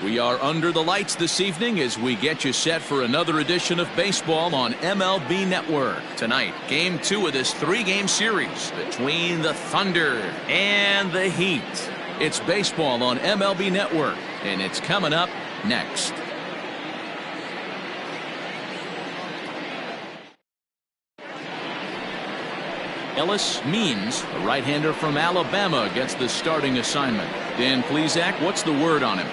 We are under the lights this evening as we get you set for another edition of baseball on MLB Network. Tonight, Game 2 of this 3-game series between the Thunder and the Heat. It's baseball on MLB Network, and it's coming up next. Ellis Means, a right-hander from Alabama, gets the starting assignment. Dan Plesac, what's the word on him?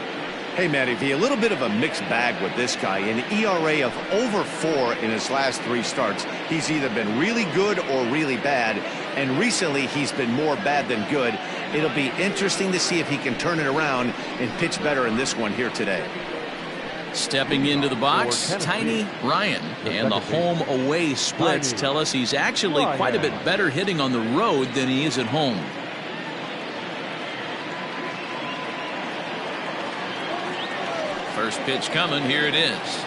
Hey, Matty V, a little bit of a mixed bag with this guy. An ERA of over 4 in his last 3 starts. He's either been really good or really bad, and recently he's been more bad than good. It'll be interesting to see if he can turn it around and pitch better in this one here today. Stepping into the box, Tiny Ryan, and the home-away splits tell us he's actually quite a bit better hitting on the road than he is at home. First pitch coming, here it is.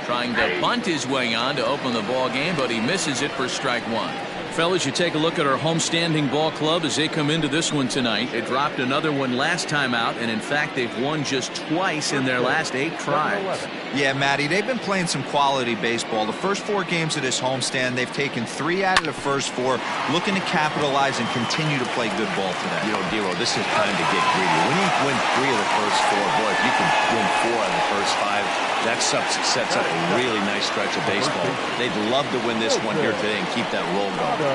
Trying to bunt his way on to open the ball game, but he misses it for strike 1. Fellas, you take a look at our homestanding ball club as they come into this one tonight. They dropped another one last time out, and in fact, they've won just twice in their last 8 tries. Yeah, Matty, they've been playing some quality baseball. The first 4 games of this homestand, they've taken 3 out of the first 4, looking to capitalize and continue to play good ball today. You know, Dero, this is time to get greedy. When you win 3 of the first 4, boy, if you can win 4 out of the first 5, that sets up a really nice stretch of baseball. They'd love to win this one here today and keep that roll going.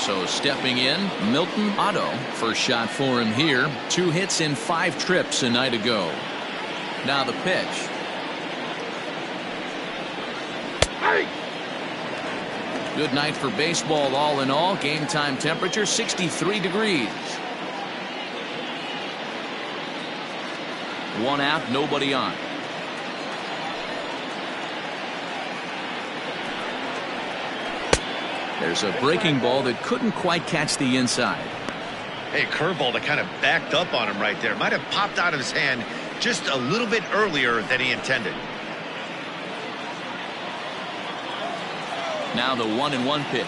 So stepping in, Milton Otto. First shot for him here. 2 hits in 5 trips a night ago. Now the pitch. Good night for baseball all in all. Game time temperature 63 degrees. 1 out, nobody on. There's a breaking ball that couldn't quite catch the inside. Hey, curveball that kind of backed up on him right there. Might have popped out of his hand just a little bit earlier than he intended. Now the 1-1 pitch.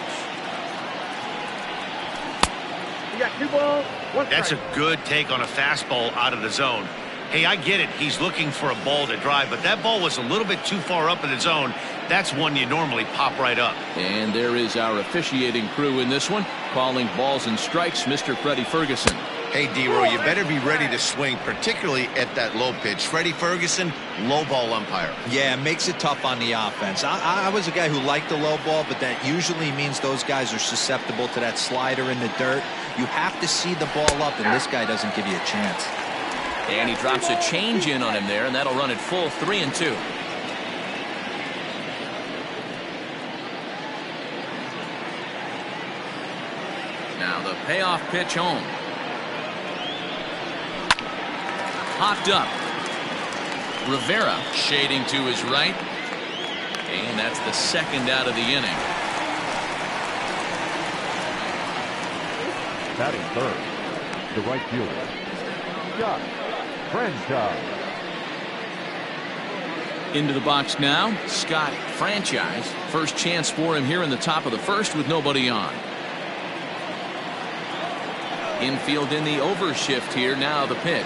You got 2 balls, 1 strike. That's a good take on a fastball out of the zone. Hey, I get it. He's looking for a ball to drive, but that ball was a little bit too far up in the zone. That's one you normally pop right up. And there is our officiating crew in this one, calling balls and strikes, Mr. Freddie Ferguson. Hey, Dero, you better be ready to swing, particularly at that low pitch. Freddie Ferguson, low ball umpire. Yeah, it makes it tough on the offense. I was a guy who liked the low ball, but that usually means those guys are susceptible to that slider in the dirt. You have to see the ball up, and this guy doesn't give you a chance. And he drops a change in on him there, and that'll run it full 3-2. Now the payoff pitch home. Popped up. Rivera shading to his right. And that's the 2nd out of the inning. Batting third, the right fielder, Scott Franchise. Into the box now, Scott Franchise. First chance for him here in the top of the 1st with nobody on. Infield in the overshift here. Now the pitch.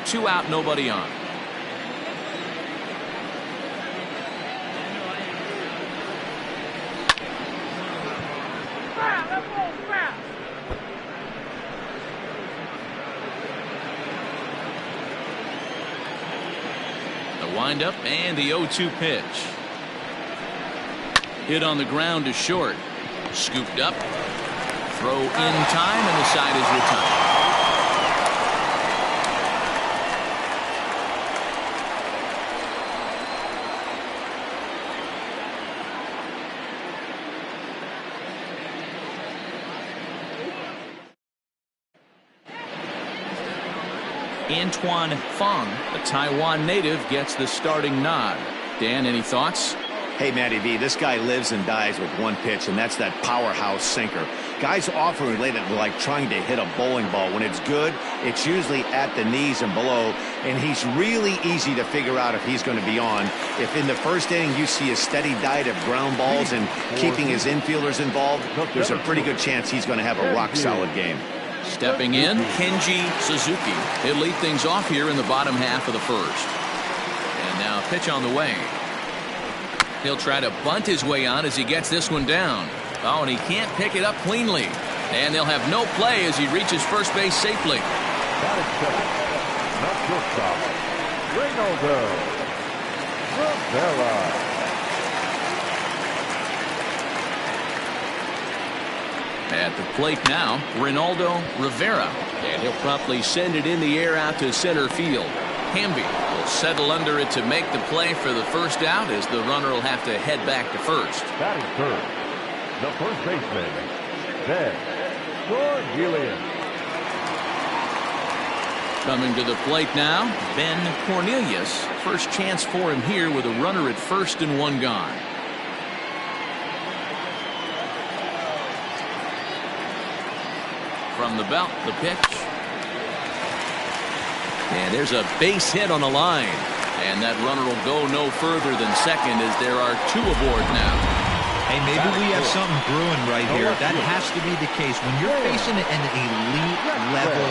Two out, nobody on. Windup and the 0-2 pitch. Hit on the ground to short. Scooped up. Throw in time, and the side is retired. Antoine Fong, a Taiwan native, gets the starting nod. Dan, any thoughts? Hey, Matty V, this guy lives and dies with one pitch, and that's that powerhouse sinker. Guys often relate it to like trying to hit a bowling ball. When it's good, it's usually at the knees and below, and he's really easy to figure out if he's going to be on. If in the first inning you see a steady diet of ground balls and keeping his infielders involved, there's a pretty good chance he's going to have a rock-solid game. Stepping in, Kenji Suzuki. He'll lead things off here in the bottom half of the first. And now a pitch on the way. He'll try to bunt his way on as he gets this one down. Oh, and he can't pick it up cleanly. And they'll have no play as he reaches first base safely. That is second. Not shortstop. Reynoldo Rivera. At the plate now, Reynaldo Rivera. And he'll promptly send it in the air out to center field. Hamby will settle under it to make the play for the first out as the runner will have to head back to first. Batting third, the first baseman, Ben Cornelius. Coming to the plate now, Ben Cornelius. First chance for him here with a runner at first and one gone. From the belt, the pitch. And there's a base hit on the line. And that runner will go no further than second as there are two aboard now. Hey, maybe we have something brewing right here. That has to be the case. When you're facing an elite level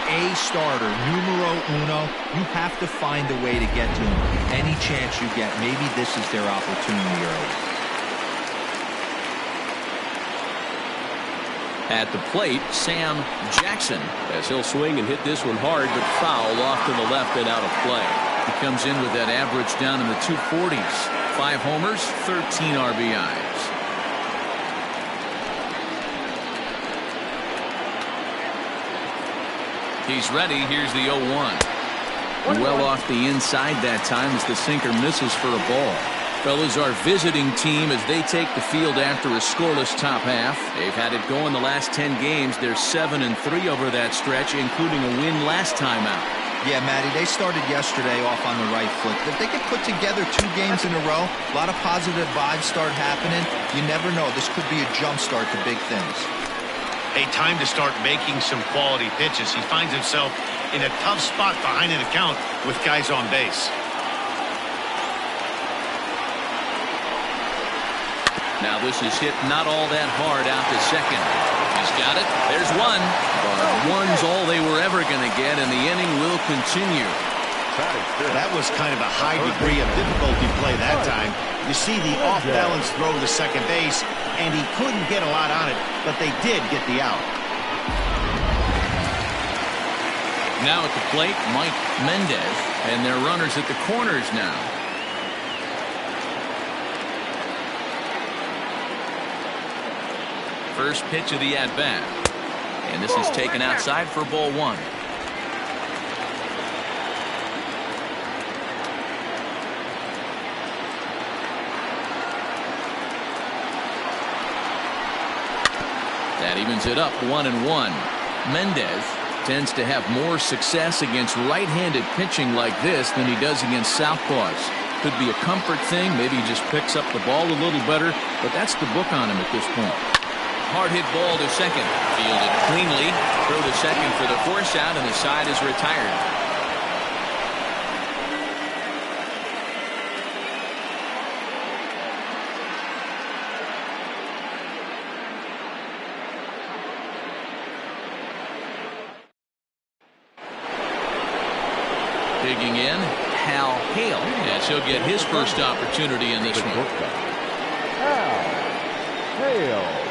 A starter, numero uno, you have to find a way to get to him. Any chance you get, maybe this is their opportunity early. At the plate, Sam Jackson, as he'll swing and hit this one hard, but foul off to the left and out of play. He comes in with that average down in the 240s. 5 homers, 13 RBIs. He's ready. Here's the 0-1. Well off the inside that time as the sinker misses for a ball. Fellas, our visiting team as they take the field after a scoreless top half. They've had it going the last 10 games. They're 7-3 over that stretch, including a win last time out. Yeah, Matty, they started yesterday off on the right foot. If they could put together 2 games in a row, a lot of positive vibes start happening. You never know. This could be a jump start to big things. A time to start making some quality pitches. He finds himself in a tough spot behind an account with guys on base. Now this is hit not all that hard out to second. He's got it. There's one. But one's all they were ever going to get, and the inning will continue. That was kind of a high degree of difficulty play that time. You see the off-balance throw to second base, and he couldn't get a lot on it, but they did get the out. Now at the plate, Mike Mendez, and their runners at the corners now. First pitch of the at-bat. And this is taken outside for ball 1. That evens it up 1-1. Mendez tends to have more success against right-handed pitching like this than he does against southpaws. Could be a comfort thing. Maybe he just picks up the ball a little better, but that's the book on him at this point. Hard hit ball to second. Fielded cleanly. Throw to second for the force out, and the side is retired. Digging in, Hal Hale, as he'll get his first opportunity in this one. Hal Hale.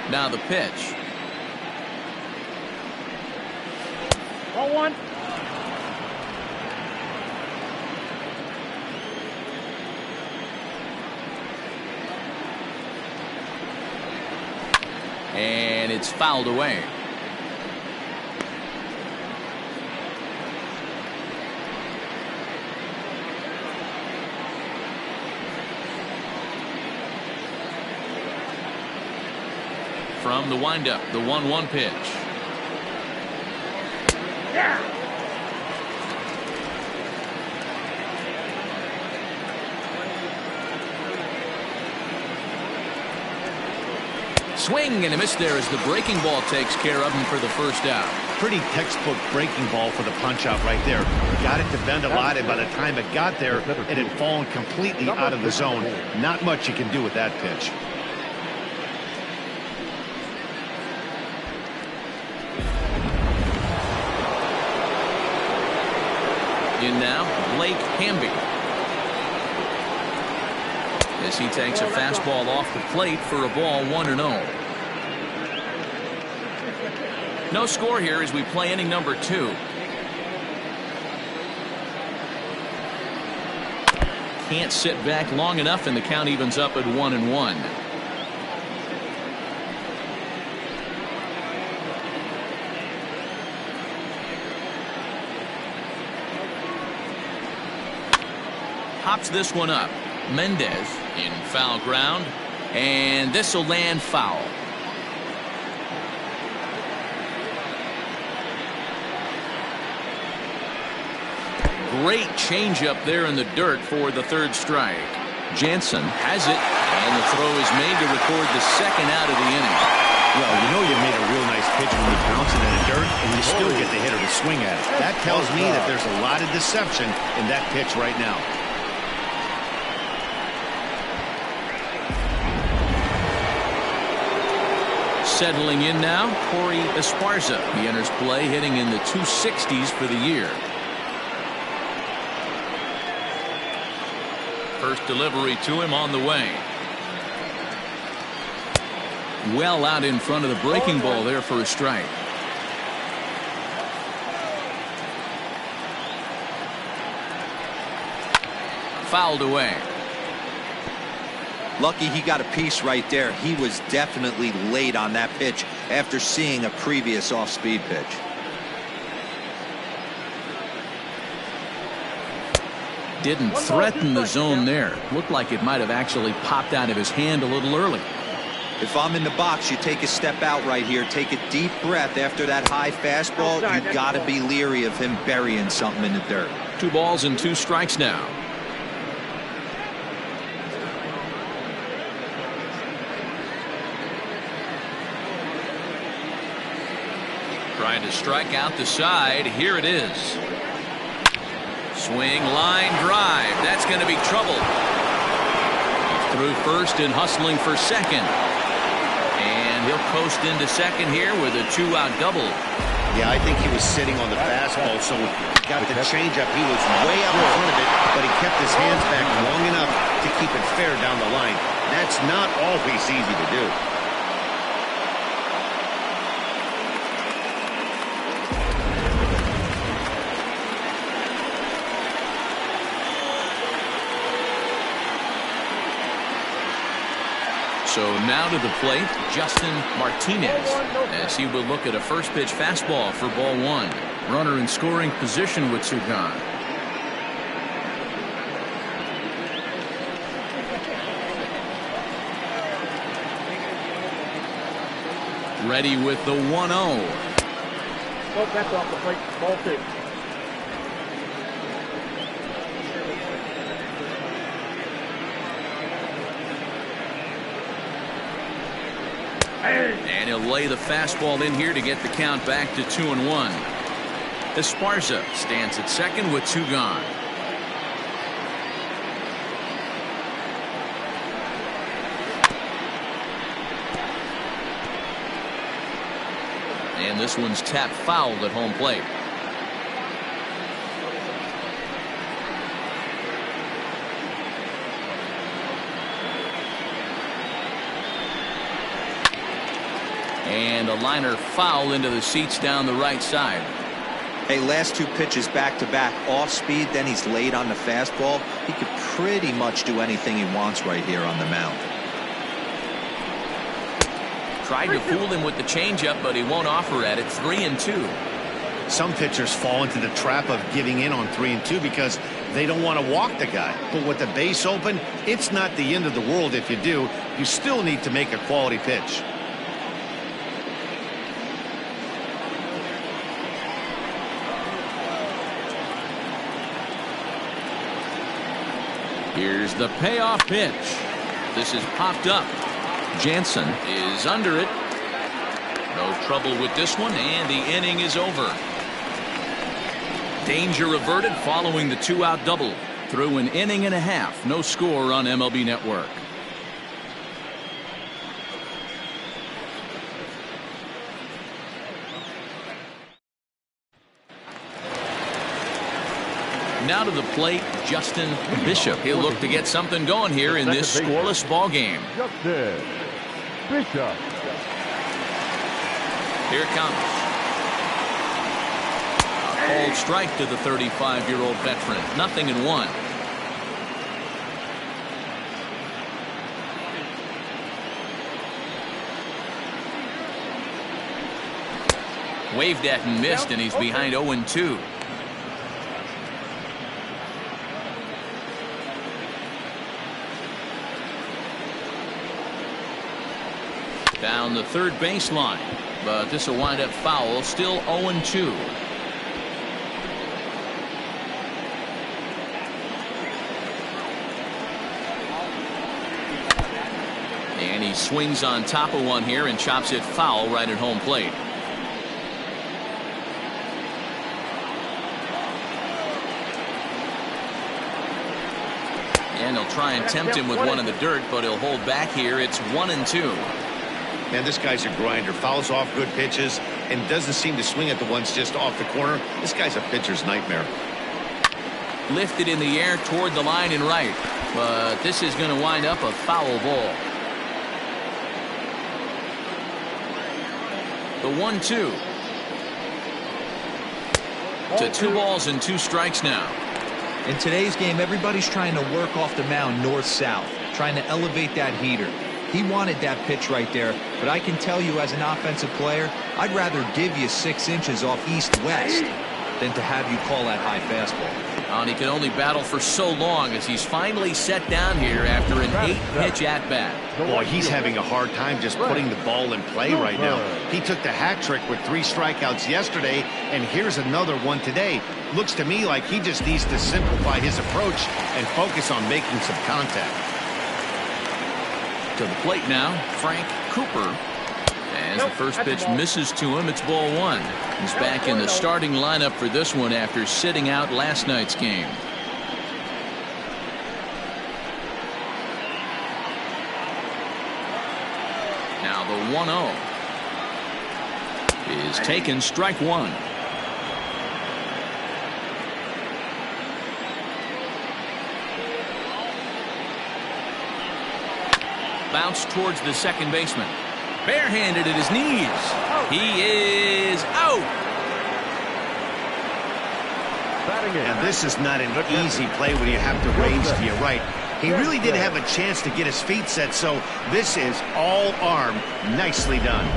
Now the pitch. 0-1. And it's fouled away. From the windup, the 1-1 pitch. Swing and a miss there as the breaking ball takes care of him for the first out. Pretty textbook breaking ball for the punch out right there. Got it to bend a lot, and by the time it got there, it had fallen completely out of the zone. Not much you can do with that pitch. In now, Blake Hamby. As he takes a fastball off the plate for a ball 1-0. No score here as we play inning number 2. Can't sit back long enough, and the count evens up at 1-1. Pops this one up. Mendez in foul ground, and this will land foul. Great changeup there in the dirt for the third strike. Jansen has it, and the throw is made to record the second out of the inning. Well, you know you made a real nice pitch when you bounce it in the dirt, and you still get the hitter to swing at it. That tells me that there's a lot of deception in that pitch right now. Settling in now, Corey Esparza. He enters play hitting in the 260s for the year. First delivery to him on the way. Well out in front of the breaking ball there for a strike. Fouled away. Lucky he got a piece right there. He was definitely late on that pitch after seeing a previous off-speed pitch. Didn't threaten the zone there. Looked like it might have actually popped out of his hand a little early. If I'm in the box, you take a step out right here. Take a deep breath after that high fastball. You got to be leery of him burying something in the dirt. 2 balls and 2 strikes now. Trying to strike out the side. Here it is. Swing, line drive. That's going to be trouble. Through first and hustling for second. And he'll coast into second here with a 2-out double. Yeah, I think he was sitting on the fastball, so he got the changeup. He was way up in front of it, but he kept his hands back long enough to keep it fair down the line. That's not always easy to do. So now to the plate, Justin Martinez, as he will look at a first pitch fastball for ball 1. Runner in scoring position with 2 gone. Ready with the 1-0. Oh, that's off the plate. Ball 2. And he'll lay the fastball in here to get the count back to 2-1. Esparza stands at second with 2 gone. And this one's tapped foul at home plate. And a liner foul into the seats down the right side. Hey, last 2 pitches back-to-back off speed, then he's late on the fastball. He could pretty much do anything he wants right here on the mound. Tried to fool him with the changeup, but he won't offer at it. 3-2. Some pitchers fall into the trap of giving in on 3-2 because they don't want to walk the guy. But with the base open, it's not the end of the world if you do. You still need to make a quality pitch. Here's the payoff pitch. This is popped up. Jansen is under it. No trouble with this one, and the inning is over. Danger averted following the 2-out double. Through an inning and a half, no score on MLB Network. Now to the plate, Justin Bishop. He'll look to get something going here in this scoreless ball game. Justin Bishop. Here it comes. A cold strike to the 35-year-old veteran. 0-1. Waved at and missed, and he's behind 0-2. Down the third baseline, but this will wind up foul. Still 0-2. And he swings on top of one here and chops it foul right at home plate. And he'll try and tempt him with one in the dirt, but he'll hold back here. It's 1-2. Man, this guy's a grinder. Fouls off good pitches and doesn't seem to swing at the ones just off the corner. This guy's a pitcher's nightmare. Lifted in the air toward the line and right, but this is going to wind up a foul ball. The 1-2 to 2 balls and 2 strikes now. In today's game, everybody's trying to work off the mound north-south, trying to elevate that heater. He wanted that pitch right there, but I can tell you as an offensive player, I'd rather give you 6 inches off east-west than to have you call that high fastball. And he can only battle for so long as he's finally set down here after an 8-pitch at-bat. Boy, he's having a hard time just putting the ball in play right now. He took the hat trick with 3 strikeouts yesterday, and here's another one today. Looks to me like he just needs to simplify his approach and focus on making some contact. To the plate now, Frank Cooper. As the first pitch misses to him, it's ball 1. He's back in the starting lineup for this one after sitting out last night's game. Now the 1-0 is taken, strike 1. Bounce towards the second baseman. Barehanded at his knees. He is out. And this is not an easy play when you have to range to your right. He really didn't have a chance to get his feet set, so this is all arm. Nicely done.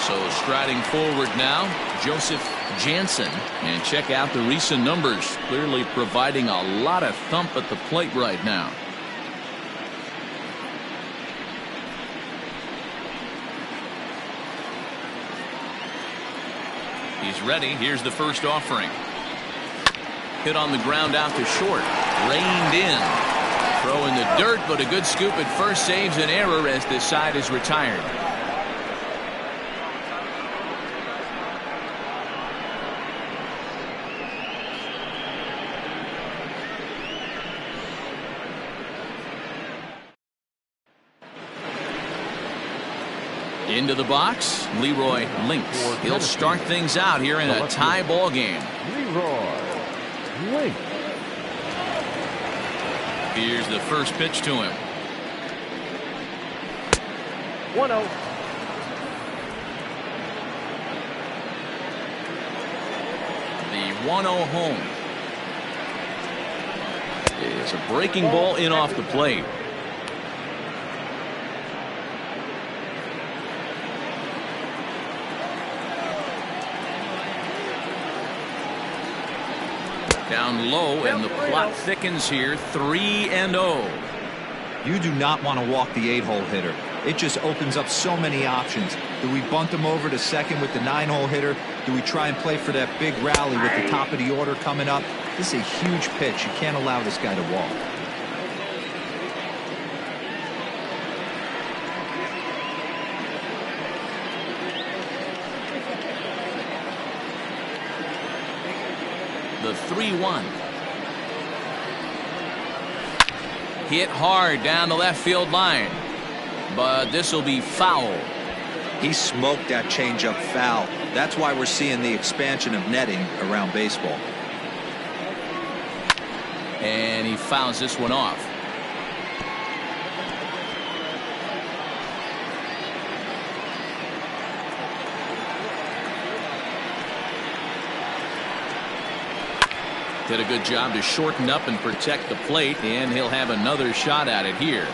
So striding forward now, Joseph Jansen. And check out the recent numbers. Clearly providing a lot of thump at the plate right now. He's ready. Here's the first offering. Hit on the ground out to short. Reined in. Throw in the dirt, but a good scoop at first saves an error as this side is retired. Into the box, Leroy Links. He'll start things out here in a tie ball game. Leroy Links. Here's the first pitch to him. 1-0. The 1-0 home. It's a breaking ball in off the plate. Down low, and the plot thickens here. 3-0. You do not want to walk the 8-hole hitter. It just opens up so many options. Do we bunt him over to second with the 9-hole hitter? Do we try and play for that big rally with the top of the order coming up? This is a huge pitch. You can't allow this guy to walk. the 3-1. Hit hard down the left field line, but this will be foul. He smoked that changeup foul. That's why we're seeing the expansion of netting around baseball. And he fouls this one off. Did a good job to shorten up and protect the plate, and he'll have another shot at it here.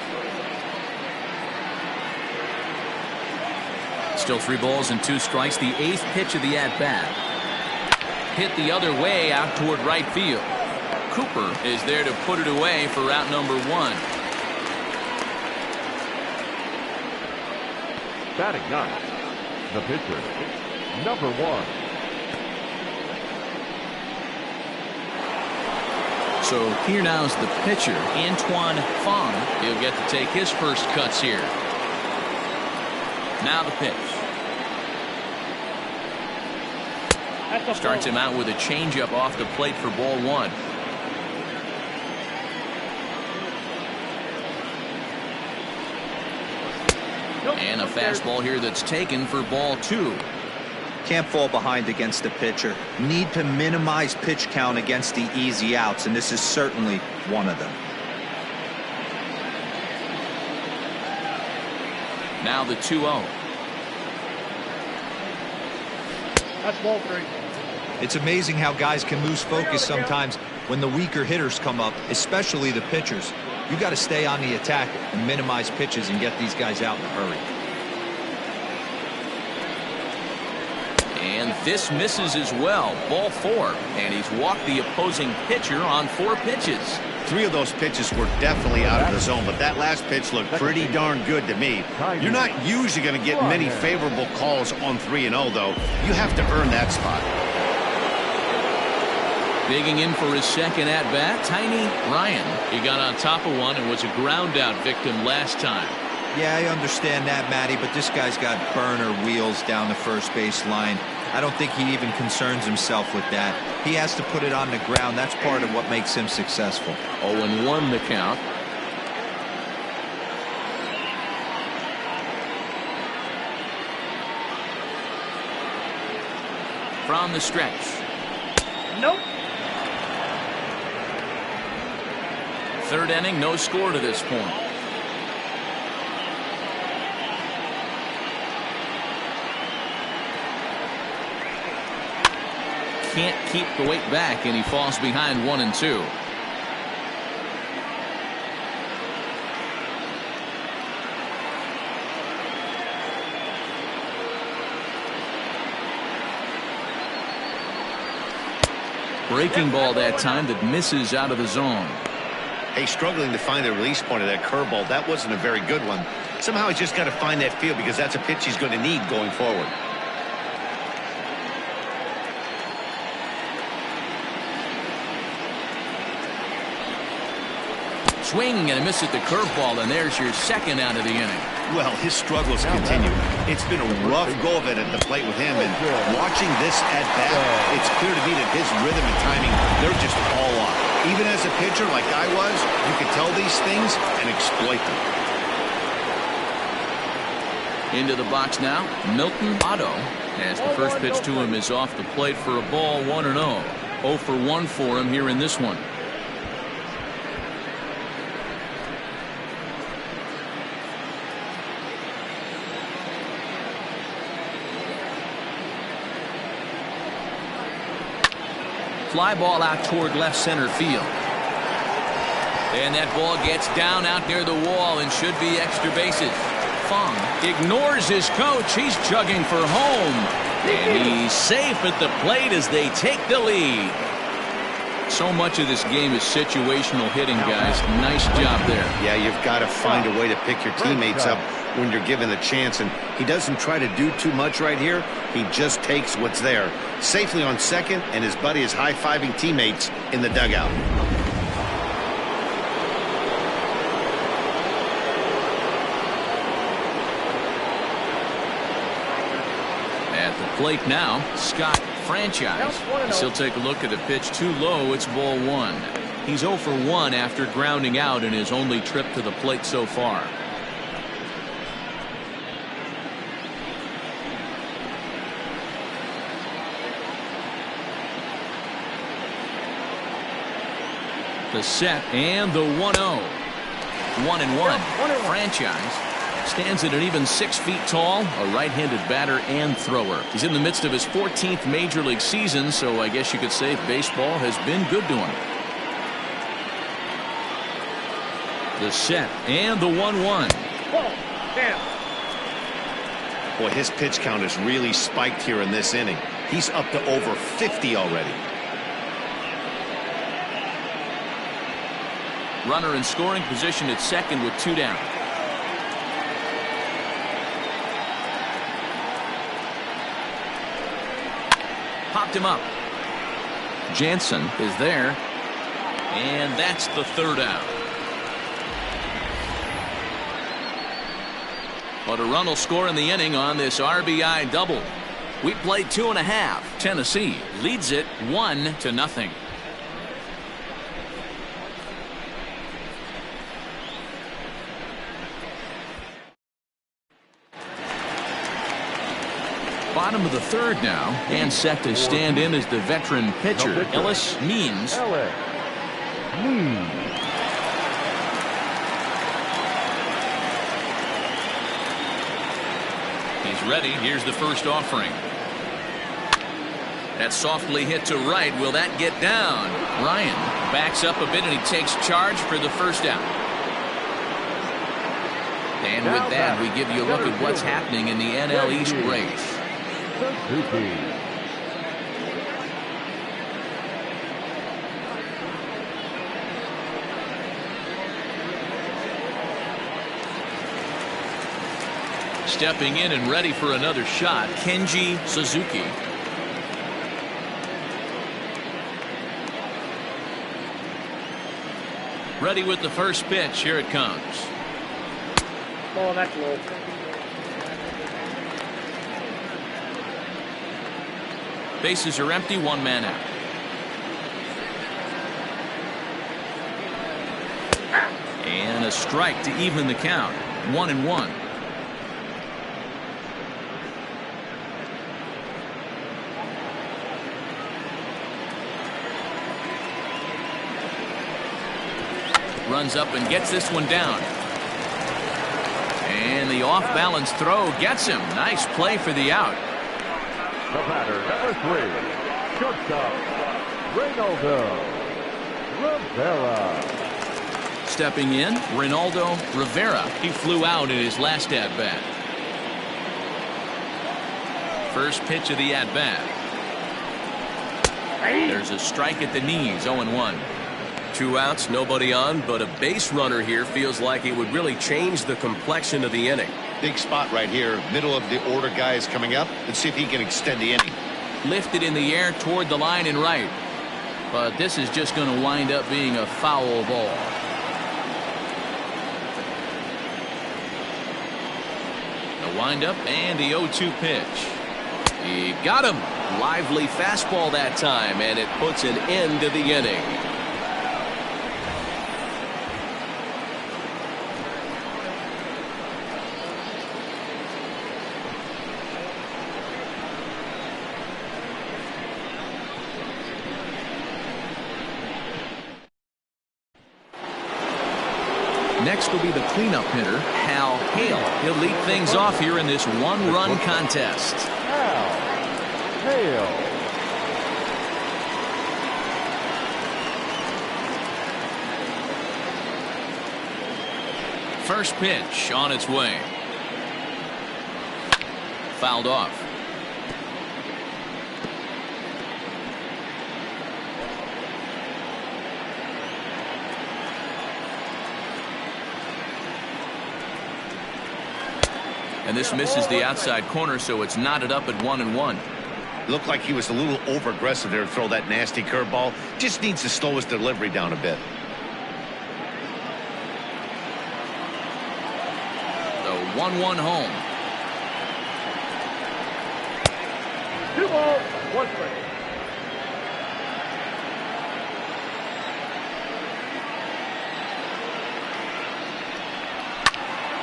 Still 3 balls and 2 strikes. The 8th pitch of the at-bat. Hit the other way out toward right field. Cooper is there to put it away for out number 1. Batting 9, the pitcher, number 1. So here now's the pitcher, Antoine Fong. He'll get to take his first cuts here. Now the pitch. Starts him out with a changeup off the plate for ball 1. And a fastball here that's taken for ball 2. Can't fall behind against the pitcher. Need to minimize pitch count against the easy outs, and this is certainly one of them. Now the 2-0. That's ball 3. It's amazing how guys can lose focus sometimes when the weaker hitters come up, especially the pitchers. You got to stay on the attack and minimize pitches and get these guys out in a hurry. And this misses as well. Ball 4. And he's walked the opposing pitcher on 4 pitches. 3 of those pitches were definitely out of the zone, but that last pitch looked pretty darn good to me. You're not usually going to get many favorable calls on 3-0, though. You have to earn that spot. Digging in for his second at-bat, Tiny Ryan. He got on top of one and was a ground-out victim last time. Yeah, I understand that, Matty, but this guy's got burner wheels down the first base line. I don't think he even concerns himself with that. He has to put it on the ground. That's part of what makes him successful. 0-1 the count. From the stretch. Nope. 3rd inning, no score to this point. Can't keep the weight back, and he falls behind 1-2. Breaking ball that time that misses out of the zone. Hey, struggling to find the release point of that curveball. That wasn't a very good one. Somehow he's just got to find that feel because that's a pitch he's going to need going forward. Swing and a miss at the curveball, and there's your second out of the inning. Well, his struggles continue. It's been a rough go of it at the plate with him, and watching this at bat, it's clear to me that his rhythm and timing, they're just all off. Even as a pitcher like I was, you could tell these things and exploit them. Into the box now, Milton Otto, as the first pitch to him is off the plate for a ball 1-0. 0 for 1 for him here in this one. Fly ball out toward left center field. And that ball gets down out near the wall and should be extra bases. Fong ignores his coach. He's chugging for home. And he's safe at the plate as they take the lead. So much of this game is situational hitting, guys. Nice job there. Yeah, you've got to find a way to pick your teammates up when you're given the chance, and he doesn't try to do too much right here. He just takes what's there. Safely on second, and his buddy is high-fiving teammates in the dugout. At the plate now, Scott franchise. As he'll take a look at a pitch too low. It's ball 1. He's 0 for 1 after grounding out in his only trip to the plate so far. The set and the 1-0. 1-1. Franchise stands at an even 6 feet tall, a right-handed batter and thrower. He's in the midst of his 14th major league season, so I guess you could say baseball has been good to him. The set and the 1-1. Boy, his pitch count has really spiked here in this inning. He's up to over 50 already. Runner in scoring position at second with 2 down. Popped him up. Jansen is there. And that's the 3rd out. But a run will score in the inning on this RBI double. We played 2.5. Tennessee leads it 1-0. Bottom of the 3rd now, and set to stand in as the veteran pitcher, Ellis Means. He's ready. Here's the first offering. That's softly hit to right. Will that get down? Ryan backs up a bit, and he takes charge for the first out. And with that, we give you a look at what's happening in the NL East race. Stepping in and ready for another shot, Kenji Suzuki. Ready with the first pitch. Here it comes. Oh, that's low. Bases are empty, 1 man out. And a strike to even the count. 1-1. Runs up and gets this one down. And the off-balance throw gets him. Nice play for the out. The batter, number 3, shortstop, Reynaldo Rivera. Stepping in, Reynaldo Rivera. He flew out in his last at-bat. First pitch of the at-bat. There's a strike at the knees, 0-1. 2 outs, nobody on, but a base runner here feels like it would really change the complexion of the inning. Big spot right here. Middle of the order guy is coming up. Let's see if he can extend the inning. Lifted in the air toward the line and right. But this is just going to wind up being a foul ball. The windup and the 0-2 pitch. He got him. Lively fastball that time, and it puts an end to the inning. Next will be the cleanup hitter, Hal Hale. He'll lead things off here in this 1-run contest. Hal Hale. First pitch on its way. Fouled off. And this misses the outside corner, so it's knotted up at 1-1. Looked like he was a little over-aggressive there to throw that nasty curveball. Just needs to slow his delivery down a bit. The 1-1 home. 2 balls. 1 strike.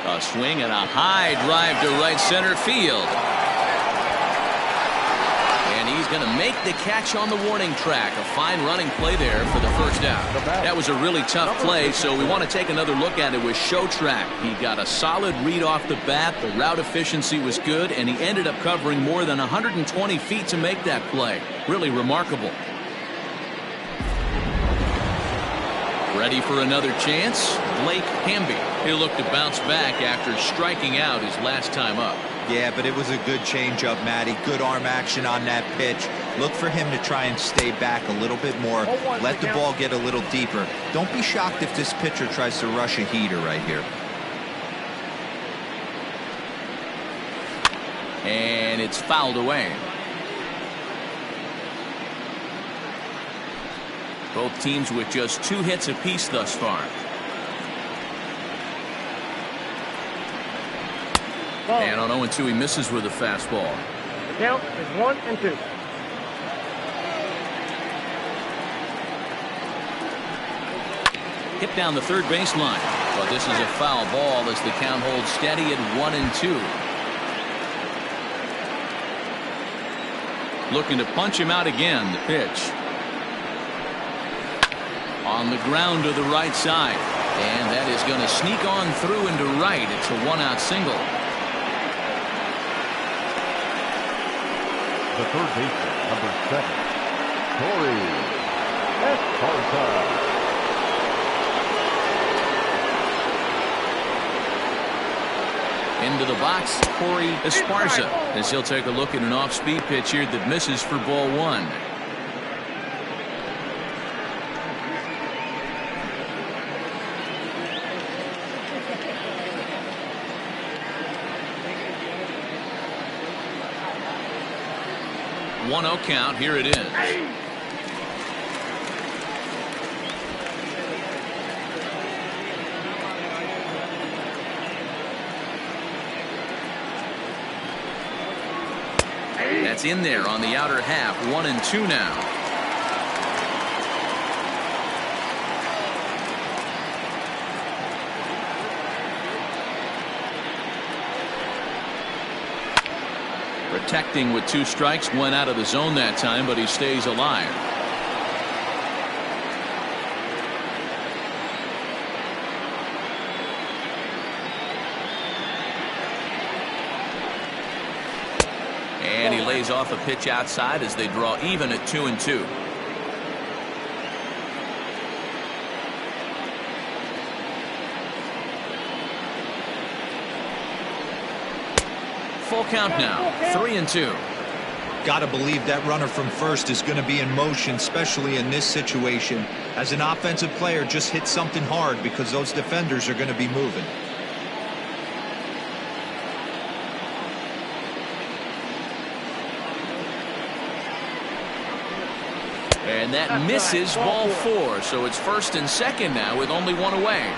A swing and a high drive to right center field. And he's going to make the catch on the warning track. A fine running play there for the first out. That was a really tough play, so we want to take another look at it with Show Track. He got a solid read off the bat. The route efficiency was good, and he ended up covering more than 120 feet to make that play. Really remarkable. Ready for another chance? Blake Hamby. He'll look to bounce back after striking out his last time up. Yeah, but it was a good changeup, Matty. Good arm action on that pitch. Look for him to try and stay back a little bit more. Let the ball get a little deeper. Don't be shocked if this pitcher tries to rush a heater right here. And it's fouled away. Both teams with just 2 hits apiece thus far. And on 0-2, he misses with a fastball. The count is 1-2. Hit down the third baseline. But this is a foul ball as the count holds steady at 1-2. Looking to punch him out again. The pitch. On the ground to the right side. And that is going to sneak on through into right. It's a 1-out single. The third baseman, number 7, Corey Esparza. Into the box, Corey Esparza, as he'll take a look at an off-speed pitch here that misses for ball 1. One 1-0 count. Here it is. That's in there on the outer half. 1-2 now. Protecting with 2 strikes, went out of the zone that time, but he stays alive. And he lays off a pitch outside as they draw even at 2-2. Full count now, 3-2. Got to believe that runner from first is going to be in motion, especially in this situation. As an offensive player, just hit something hard because those defenders are going to be moving. And that misses ball 4, so it's first and second now with only 1 away.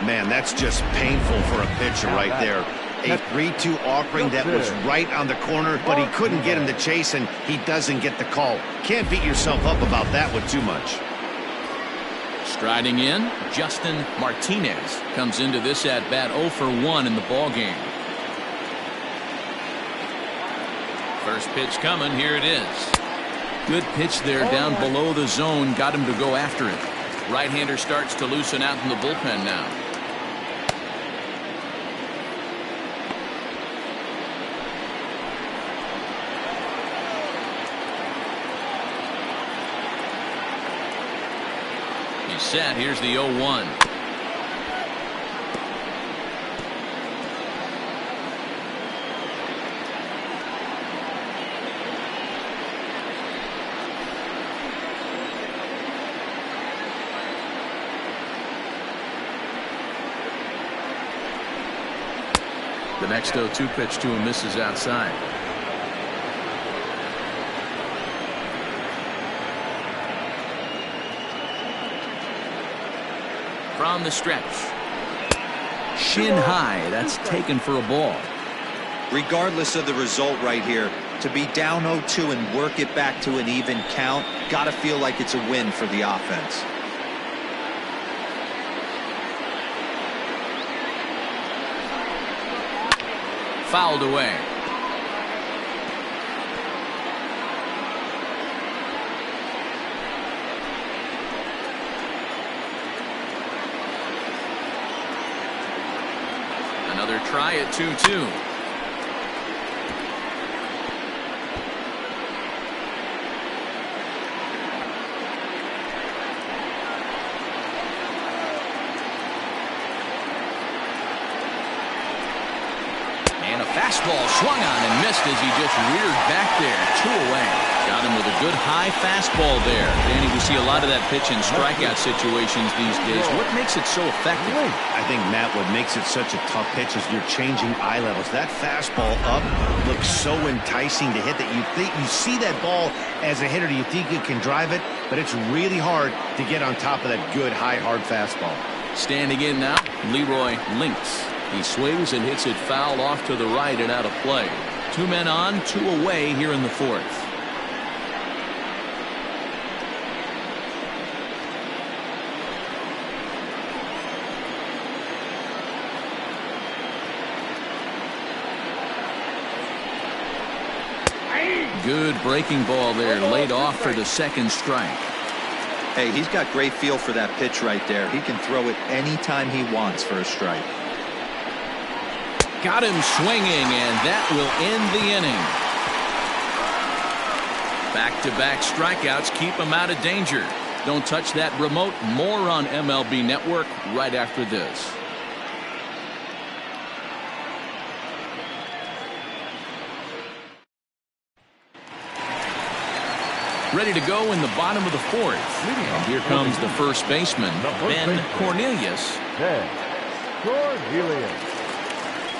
Man, that's just painful for a pitcher right there. A 3-2 offering that was right on the corner, but he couldn't get him to chase, and he doesn't get the call. Can't beat yourself up about that one too much. Striding in, Justin Martinez comes into this at-bat 0 for 1 in the ballgame. First pitch coming, here it is. Good pitch there down below the zone, got him to go after it. Right-hander starts to loosen out in the bullpen now. He's set. Here's the 0-1. The next 0-2 pitch to him misses outside. From the stretch. Shin high. That's taken for a ball. Regardless of the result right here, To be down 0-2 and work it back to an even count, got to feel like it's a win for the offense. Fouled away. Another try at 2-2. Fastball swung on and missed as he just reared back there. 2 away. Got him with a good high fastball there. Danny, we see a lot of that pitch in strikeout situations these days. What makes it so effective? I think, Matt, what makes it such a tough pitch is you're changing eye levels. That fastball up looks so enticing to hit that you see that ball as a hitter. You think you can drive it, but it's really hard to get on top of that good high hard fastball. Standing in now, Leroy Lynx. He swings and hits it foul off to the right and out of play. 2 men on, 2 away here in the 4th. Good breaking ball there, laid off for the 2nd strike. Hey, he's got great feel for that pitch right there. He can throw it anytime he wants for a strike. Got him swinging, and that will end the inning. Back-to-back strikeouts keep him out of danger. Don't touch that remote. More on MLB Network right after this. Ready to go in the bottom of the 4th. And here comes the first baseman, Ben Cornelius.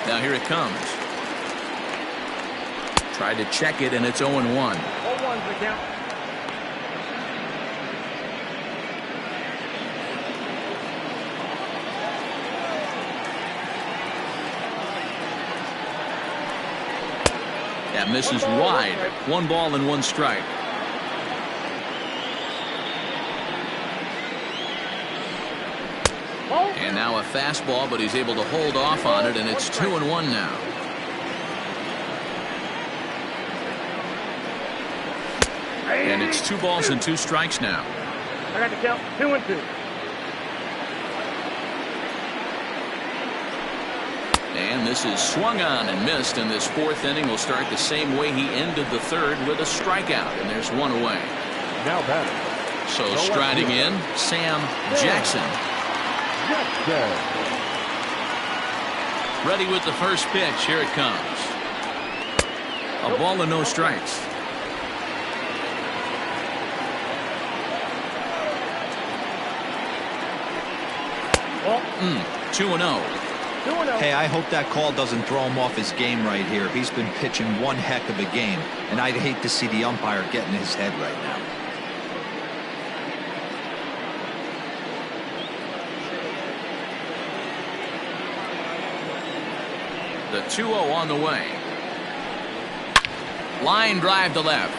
Now here it comes. Tried to check it, and it's 0-1. 0-1's the count. That misses wide. 1 ball and 1 strike. And now a fastball, but he's able to hold off on it, and it's 2-1 now. And it's 2 balls and 2 strikes now. I got to count 2-2. And this is swung on and missed, and this 4th inning will start the same way he ended the 3rd with a strikeout, and there's 1 away. Now batting. So striding in, Sam Jackson. Ready with the first pitch. Here it comes. A ball and no strikes. Well, 2-0. Hey, I hope that call doesn't throw him off his game right here. He's been pitching one heck of a game, and I'd hate to see the umpire get in his head right now. The 2-0 on the way. Line drive to left.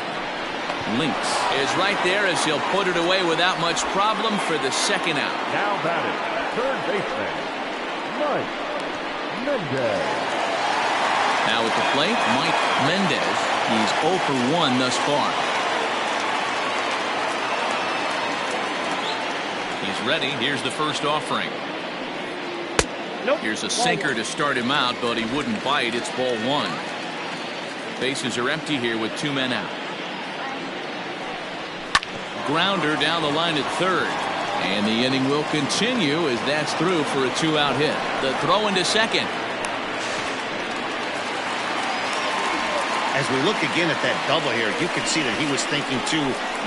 Lynx is right there as he'll put it away without much problem for the 2nd out. Now batting, third baseman, Mike Mendez. Now at the plate, Mike Mendez. He's 0 for 1 thus far. He's ready. Here's the first offering. nope. Here's a sinker to start him out, but he wouldn't bite. It's ball 1. Bases are empty here with 2 men out. Grounder down the line at 3rd. And the inning will continue as that's through for a 2-out hit. The throw into 2nd. As we look again at that double here, you can see that he was thinking too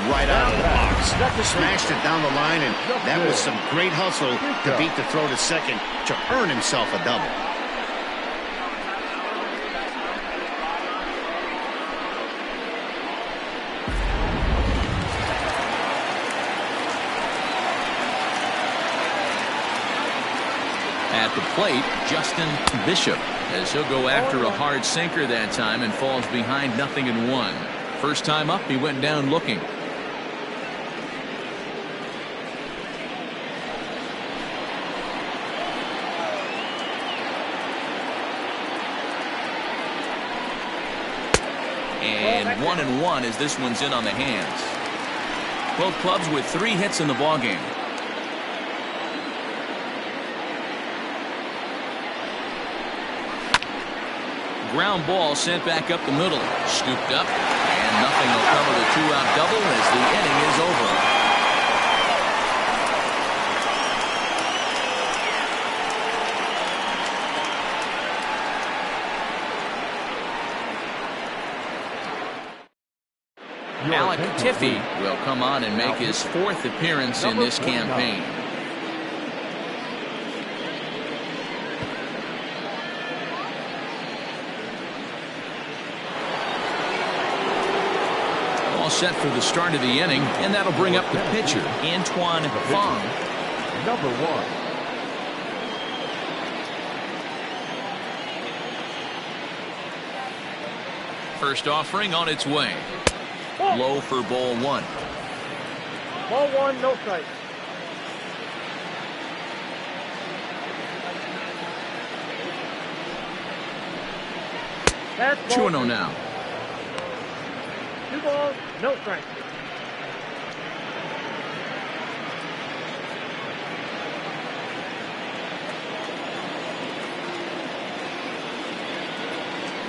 right out of the box. Smashed it down the line, and that was some great hustle to beat the throw to 2nd to earn himself a double. At the plate, Justin Bishop, as he'll go after a hard sinker that time and falls behind 0-1. First time up, he went down looking. And 1-1 as this one's in on the hands. Both clubs with 3 hits in the ballgame. Ground ball sent back up the middle. Scooped up, and nothing will cover the 2-out double as the inning is over. Alec Tiffy will come on and make his 4th appearance in this campaign. All set for the start of the inning, and that'll bring up the pitcher, Antoine Fong. Number 1. First offering on its way. Low for ball 1. Ball 1, no strike. That's 2-0 now. 2 balls, no strike.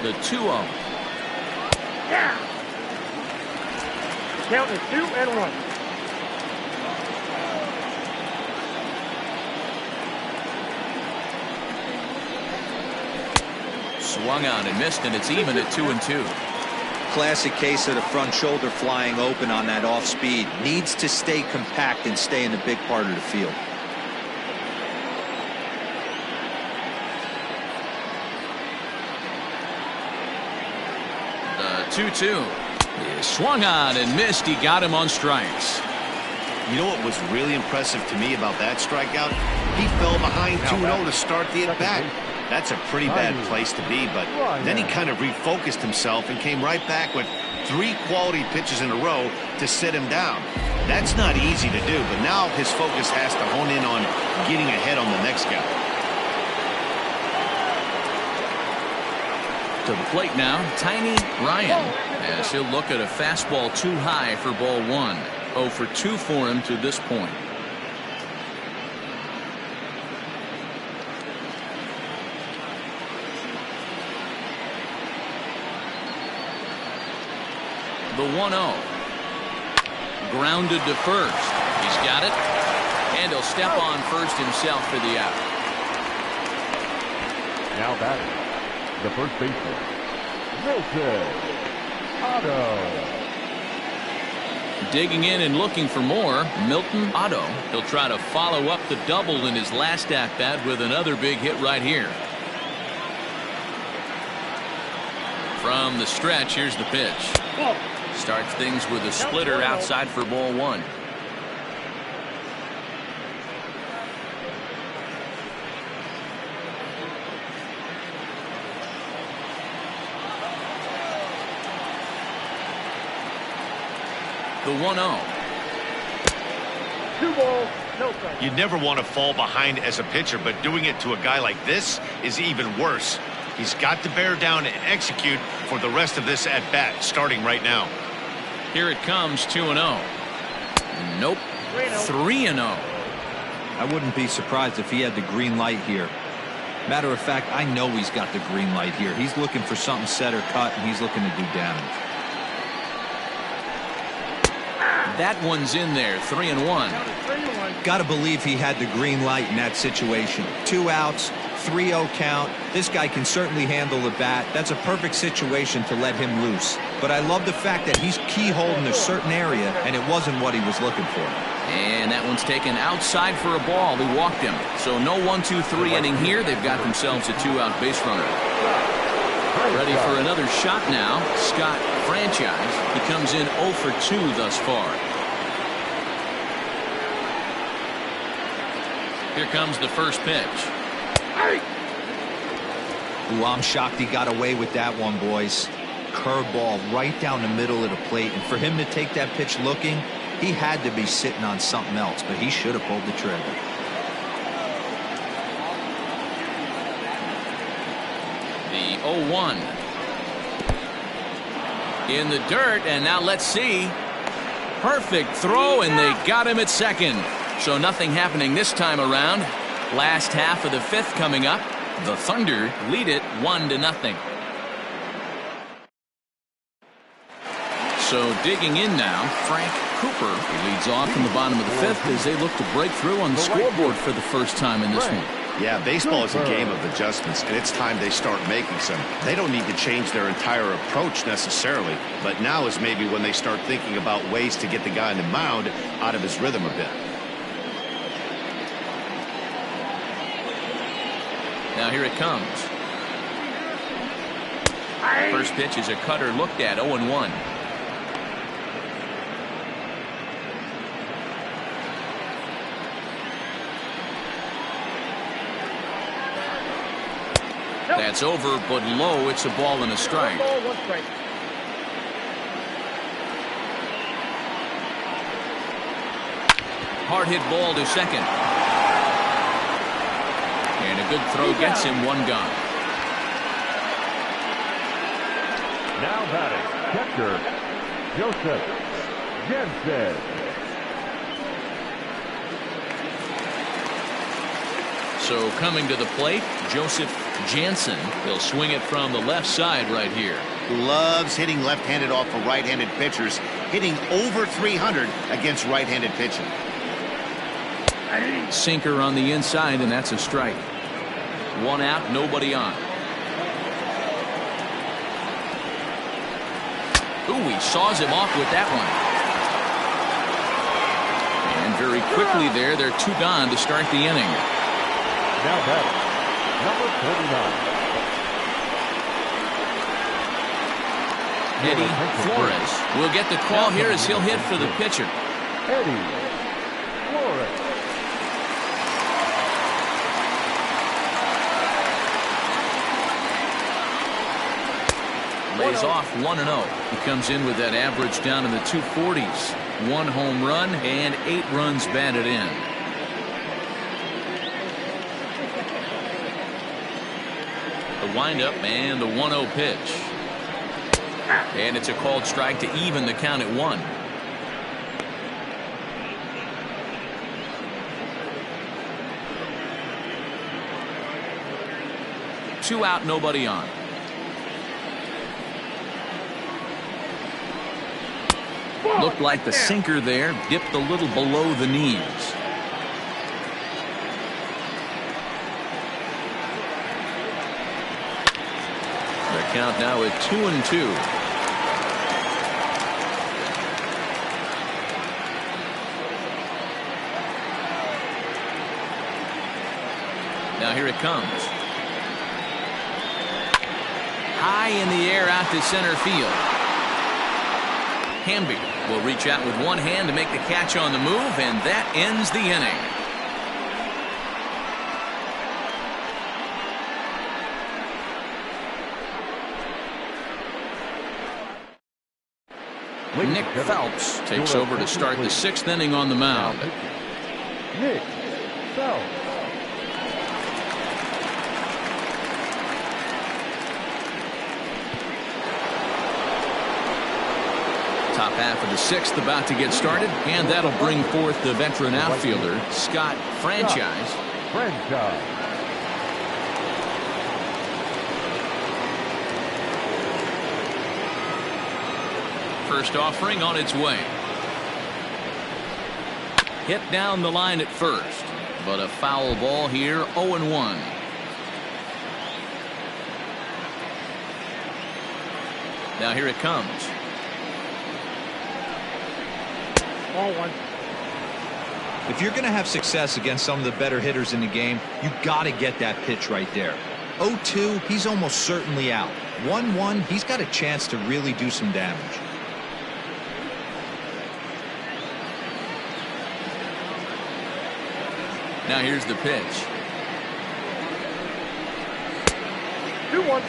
The 2-0. Yeah! Count is 2-1. Swung on and missed, and it's even at 2-2. Classic case of the front shoulder flying open on that off speed. Needs to stay compact and stay in the big part of the field. The 2-2. He swung on and missed. He got him on strikes. You know what was really impressive to me about that strikeout? He fell behind 2-0 to start the at-bat. That's a pretty bad place to be, but then he kind of refocused himself and came right back with 3 quality pitches in a row to sit him down. That's not easy to do, but now his focus has to hone in on getting ahead on the next guy. To the plate now, Tiny Ryan, as he'll look at a fastball too high for ball 1. 0 for 2 for him to this point. The 1-0. Grounded to first. He's got it. And he'll step on first himself for the out. Now batting, the first baseman, Milton Otto. Digging in and looking for more, Milton Otto. He'll try to follow up the double in his last at-bat with another big hit right here. From the stretch, here's the pitch. Starts things with a splitter outside for ball 1. The 1-0. 2 balls, no strike. You never want to fall behind as a pitcher, but doing it to a guy like this is even worse. He's got to bear down and execute for the rest of this at-bat, starting right now. Here it comes, 2-0. Nope. 3-0. I wouldn't be surprised if he had the green light here. Matter of fact, I know he's got the green light here. He's looking for something set or cut, and he's looking to do damage. That one's in there, 3-1. Got to believe he had the green light in that situation. 2 outs, 3-0 count. This guy can certainly handle the bat. That's a perfect situation to let him loose. But I love the fact that he's keyholding a certain area, and it wasn't what he was looking for. And that one's taken outside for a ball. He walked him. So no 1-2-3 inning here. They've got themselves a 2-out base runner. Ready for another shot now. Scott Franchise. He comes in 0 for 2 thus far. Here comes the first pitch. Ooh, I'm shocked he got away with that one, boys. Curveball right down the middle of the plate, and for him to take that pitch looking, he had to be sitting on something else, but he should have pulled the trigger. The 0-1. In the dirt, and now let's see. Perfect throw, and they got him at second. So nothing happening this time around. Last half of the fifth coming up. The Thunder lead it 1-0. So digging in now, Frank Cooper. He leads off in the bottom of the fifth as they look to break through on the scoreboard for the first time in this one. Yeah, baseball is a game of adjustments, and it's time they start making some. They don't need to change their entire approach necessarily, but now is maybe when they start thinking about ways to get the guy on the mound out of his rhythm a bit. Now here it comes. First pitch is a cutter looked at, 0-1. That's over, but low. It's a ball and a strike. Hard hit ball to second. And a good throw gets him one gone. Now batting, catcher, Joseph Jansen. So coming to the plate, Joseph Jansen. He'll swing it from the left side right here. Loves hitting left-handed off of right-handed pitchers, hitting over 300 against right-handed pitching. Sinker on the inside, and that's a strike. One out, nobody on. Ooh, he saws him off with that one. And very quickly there, they're two gone to start the inning. Now batting, number 49. Eddie Flores will get the call here as he'll hit for the pitcher. Eddie Flores. Lays off 1-0. He comes in with that average down in the 240s. 1 home run and 8 runs batted in. The windup and the 1-0 pitch. And it's a called strike to even the count at 1. Two out, nobody on. Looked like the sinker there dipped a little below the knees. The count now at 2-2. Now here it comes. High in the air out to center field. Hamby will reach out with one hand to make the catch on the move, and that ends the inning. Nick Phelps takes over to start the 6th inning on the mound. Nick Phelps. Top half of the 6th about to get started, and that'll bring forth the veteran outfielder, Scott Franchise. First offering on its way. Hit down the line at first, but a foul ball here, 0-1. Now here it comes. Ball 1. If you're going to have success against some of the better hitters in the game, you got to get that pitch right there. 0-2, he's almost certainly out. 1-1, he's got a chance to really do some damage. Now here's the pitch. 2-1.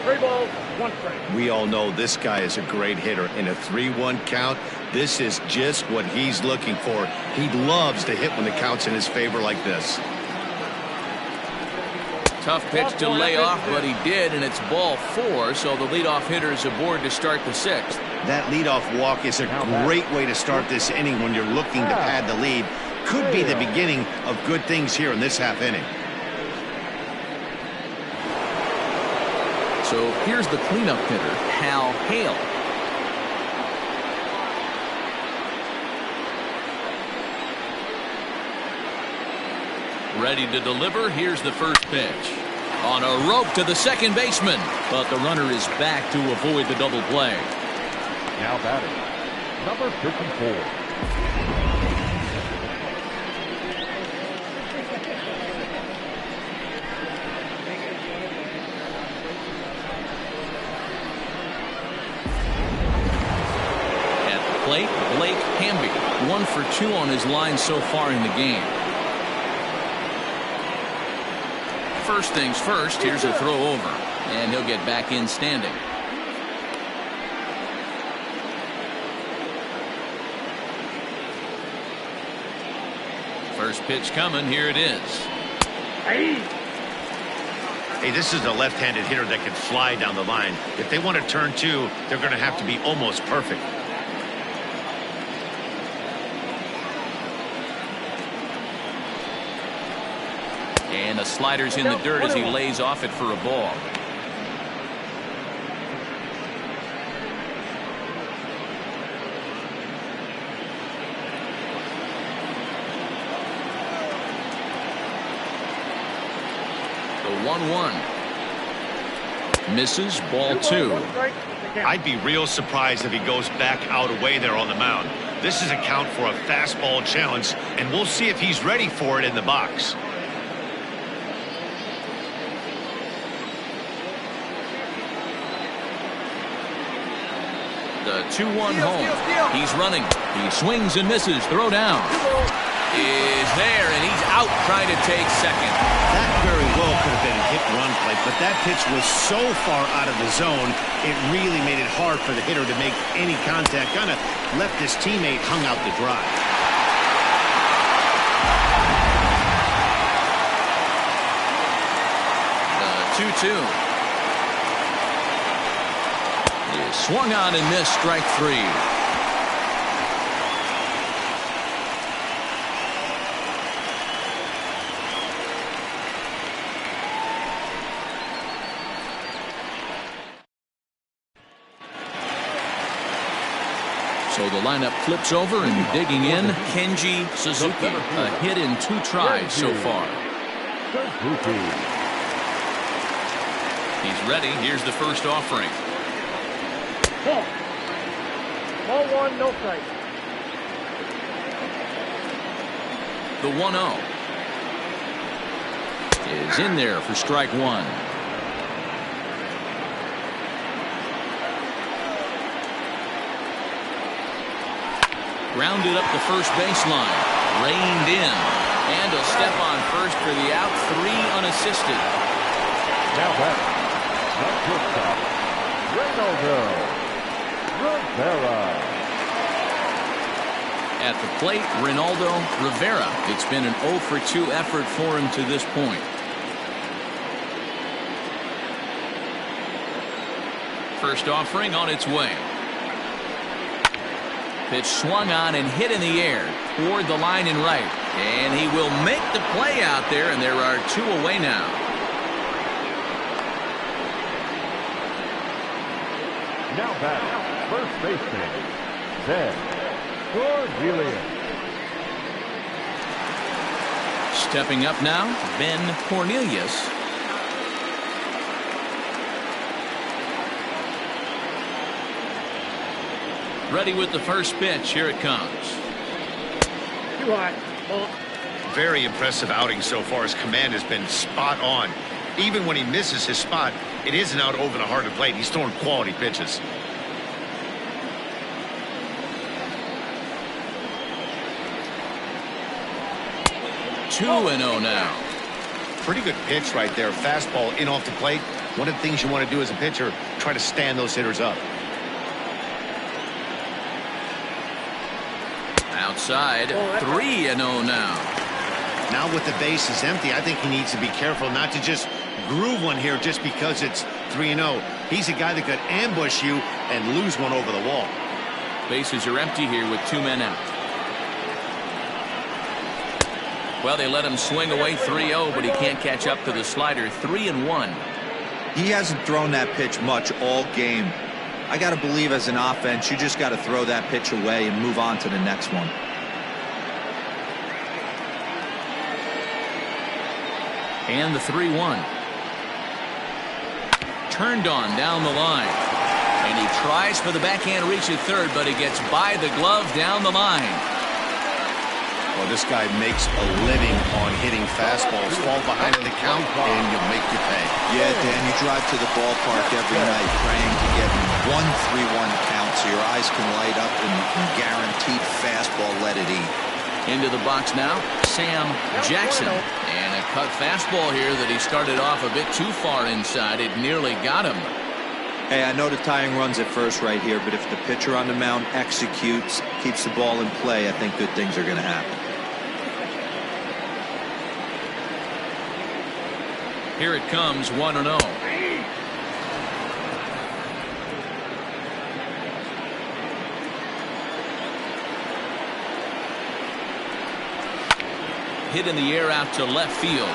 Three balls, one strike. We all know this guy is a great hitter. In a 3-1 count, this is just what he's looking for. He loves to hit when the count's in his favor like this. Tough pitch to lay off, but he did, and it's ball 4, so the leadoff hitter is aboard to start the 6th. That leadoff walk is a great way to start this inning when you're looking to pad the lead. Could be the beginning of good things here in this half inning. So here's the cleanup hitter, Hal Hale. Ready to deliver. Here's the first pitch. On a rope to the second baseman, but the runner is back to avoid the double play. Now batting, number 54. Plate, Blake Hamby, 1 for 2 on his line so far in the game. First things first, here's a throw over, and he'll get back in standing. First pitch coming, here it is. Hey, this is a left-handed hitter that can fly down the line. If they want to turn 2, they're going to have to be almost perfect. And the slider's in the dirt as he lays off it for a ball. The 1-1. Misses, ball 2. I'd be real surprised if he goes back out away there on the mound. This is a count for a fastball challenge, and we'll see if he's ready for it in the box. The 2-1 home. He's running. He swings and misses. Throw down. Is there, and he's out trying to take second. That very well could have been a hit-run play, but that pitch was so far out of the zone, it really made it hard for the hitter to make any contact. Kind of left his teammate hung out to dry. The 2-2. Swung on and missed, strike 3. So the lineup flips over and digging in, Kenji Suzuki. A hit in 2 tries so far. He's ready. Here's the first offering. Ball 1, no strike. The 1-0 is in there for strike 1. Grounded up the first baseline, reined in, and a step on first for the out, 3 unassisted. Now back, not shortstop, Reynolds. Rivera. At the plate, Reynaldo Rivera. It's been an 0 for 2 effort for him to this point. First offering on its way. Pitch swung on and hit in the air toward the line and right. And he will make the play out there, and there are 2 away now. Now back, first baseman, Ben Cornelius. Stepping up now, Ben Cornelius. Ready with the first pitch. Here it comes. Too high. Ball. Very impressive outing so far. His command has been spot on. Even when he misses his spot, it isn't out over the heart of the plate. He's throwing quality pitches. Two and 0 now. Pretty good pitch right there. Fastball in off the plate. One of the things you want to do as a pitcher, try to stand those hitters up. Outside, 3 and 0 now. Now with the bases empty, I think he needs to be careful not to just groove one here just because it's 3-0. He's a guy that could ambush you and lose one over the wall. Bases are empty here with 2 men out. Well, they let him swing away 3-0, but he can't catch up to the slider. 3-1. He hasn't thrown that pitch much all game. I got to believe as an offense, you just got to throw that pitch away and move on to the next one. And the 3-1. Turned on down the line. And he tries for the backhand reach at third, but he gets by the glove down the line. Well, this guy makes a living on hitting fastballs. Fall behind in the count, and you'll make you pay. Yeah, Dan, you drive to the ballpark every night praying to get 1-3-1 count so your eyes can light up and you can guaranteed fastball let it eat. Into the box now, Sam Jackson. And a cut fastball here that he started off a bit too far inside. It nearly got him. Hey, I know the tying run's at first right here, but if the pitcher on the mound executes, keeps the ball in play, I think good things are going to happen. Here it comes, 1-0. Hit in the air out to left field.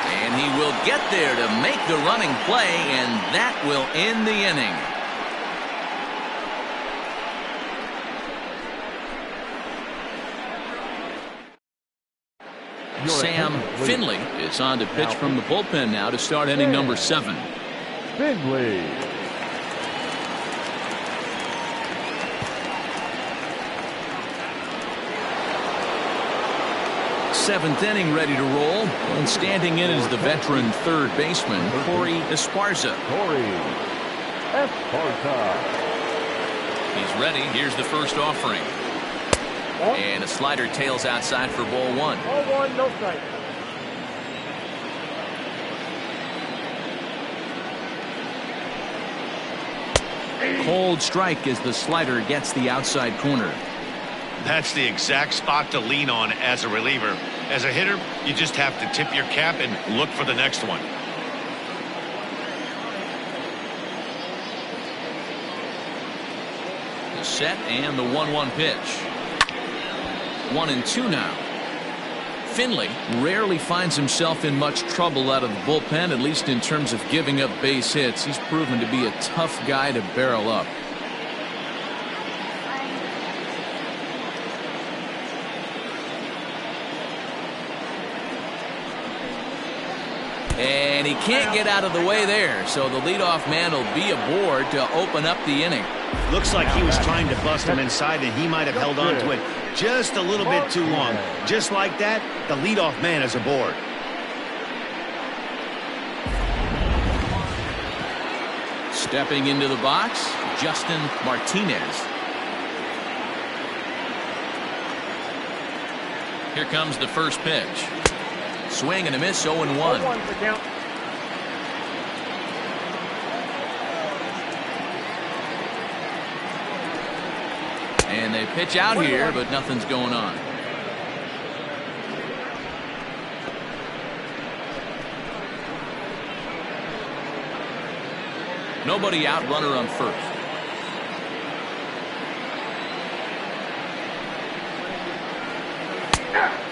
And he will get there to make the running play, and that will end the inning. Sam Finley is on to pitch from the bullpen now to start inning number 7. Finley. Seventh inning ready to roll, and standing in is the veteran third baseman Corey Esparza. Corey Esparza. He's ready. Here's the first offering. And a slider tails outside for ball 1. Ball 1, no strike. Cold strike as the slider gets the outside corner. That's the exact spot to lean on as a reliever. As a hitter, you just have to tip your cap and look for the next one. The set and the 1-1 pitch. 1-2 now. Finley rarely finds himself in much trouble out of the bullpen, at least in terms of giving up base hits. He's proven to be a tough guy to barrel up. And he can't get out of the way there, so the leadoff man will be aboard to open up the inning. Looks like he was trying to bust him inside, and he might have held on to it just a little bit too long. Just like that, the leadoff man is aboard. Stepping into the box, Justin Martinez. Here comes the first pitch. Swing and a miss, 0-1. 0-1 for count. And they pitch out here, but nothing's going on. Nobody out, runner on first.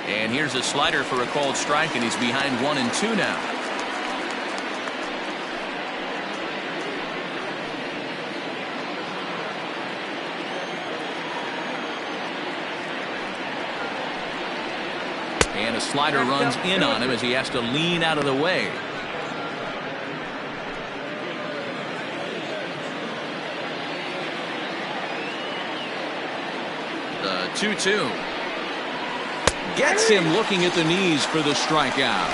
And here's a slider for a called strike, and he's behind 1-2 now. And a slider runs in on him as he has to lean out of the way. The 2-2. Gets him looking at the knees for the strikeout.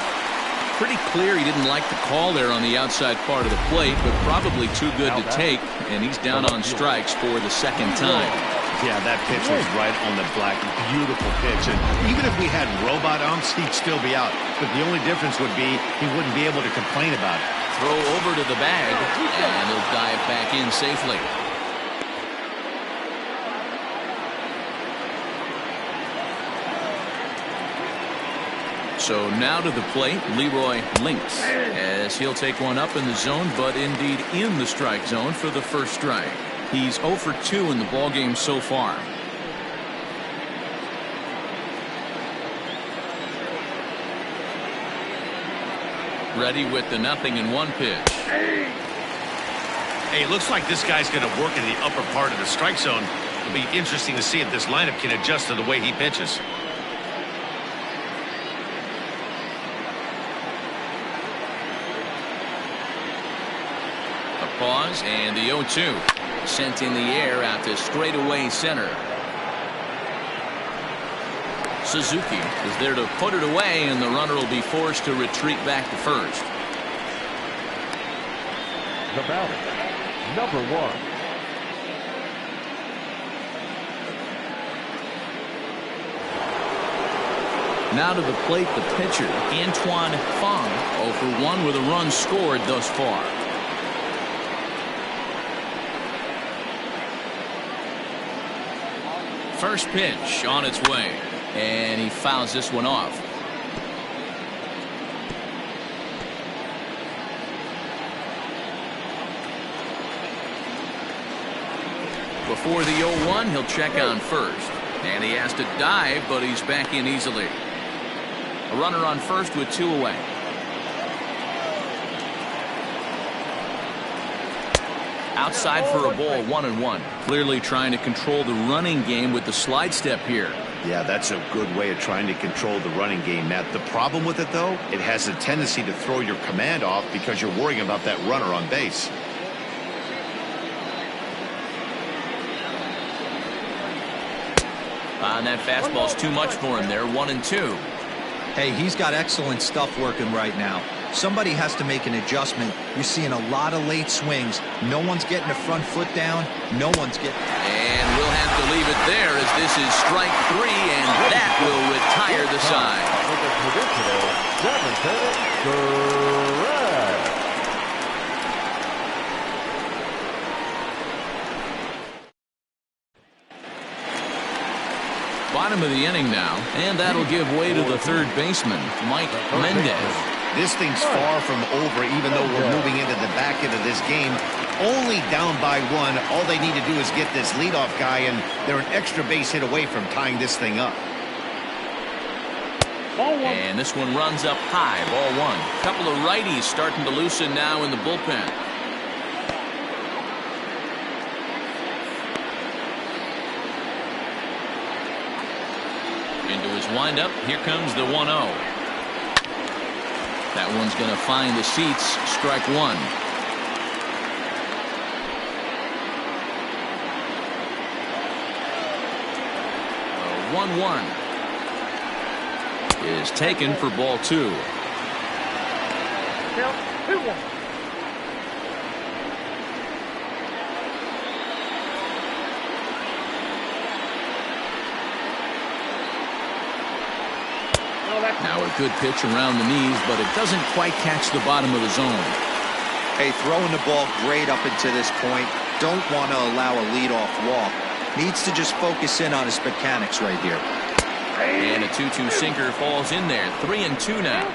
pretty clear he didn't like the call there on the outside part of the plate, but probably too good to take, and he's down on strikes for the second time. Yeah, that pitch was right on the black. Beautiful pitch. And even if we had robot umps, he'd still be out. But the only difference would be he wouldn't be able to complain about it. Throw over to the bag, and he'll dive back in safely. So now to the plate, Leroy Lynx, as he'll take one up in the zone, but indeed in the strike zone for the first strike. He's 0 for 2 in the ballgame so far. Ready with the 0-1 pitch. Hey, looks like this guy's going to work in the upper part of the strike zone. It'll be interesting to see if this lineup can adjust to the way he pitches. A pause, and the 0-2. Sent in the air out to straightaway center. Suzuki is there to put it away, and the runner will be forced to retreat back to first. The batter, number 1. Now to the plate, the pitcher, Antoine Fong, 0 for 1 with a run scored thus far. First pitch on its way, and he fouls this one off. Before the 0-1, he'll check on first, and he has to dive, but he's back in easily. A runner on first with 2 away. Outside for a ball, 1-1. Clearly trying to control the running game with the slide step here. Yeah, that's a good way of trying to control the running game, Matt. The problem with it, though, it has a tendency to throw your command off because you're worrying about that runner on base. And that fastball's too much for him there, 1-2. Hey, he's got excellent stuff working right now. Somebody has to make an adjustment. You're seeing a lot of late swings. No one's getting the front foot down. No one's getting... And we'll have to leave it there as this is strike 3, and that will retire the side. Bottom of the inning now, and that'll give way to the third baseman, Mike Mendez. This thing's far from over, even though we're moving into the back end of this game. Only down by 1. All they need to do is get this leadoff guy, and they're an extra base hit away from tying this thing up. And this one runs up high, ball 1. Couple of righties starting to loosen now in the bullpen. Into his windup, here comes the 1-0. That one's going to find the seats, strike 1. 1-1 is taken for ball 2. Count 2-1. Now a good pitch around the knees, but it doesn't quite catch the bottom of the zone. Hey, throwing the ball great up into this point. Don't want to allow a leadoff walk. Needs to just focus in on his mechanics right here. And a 2-2 sinker falls in there. 3-2 now.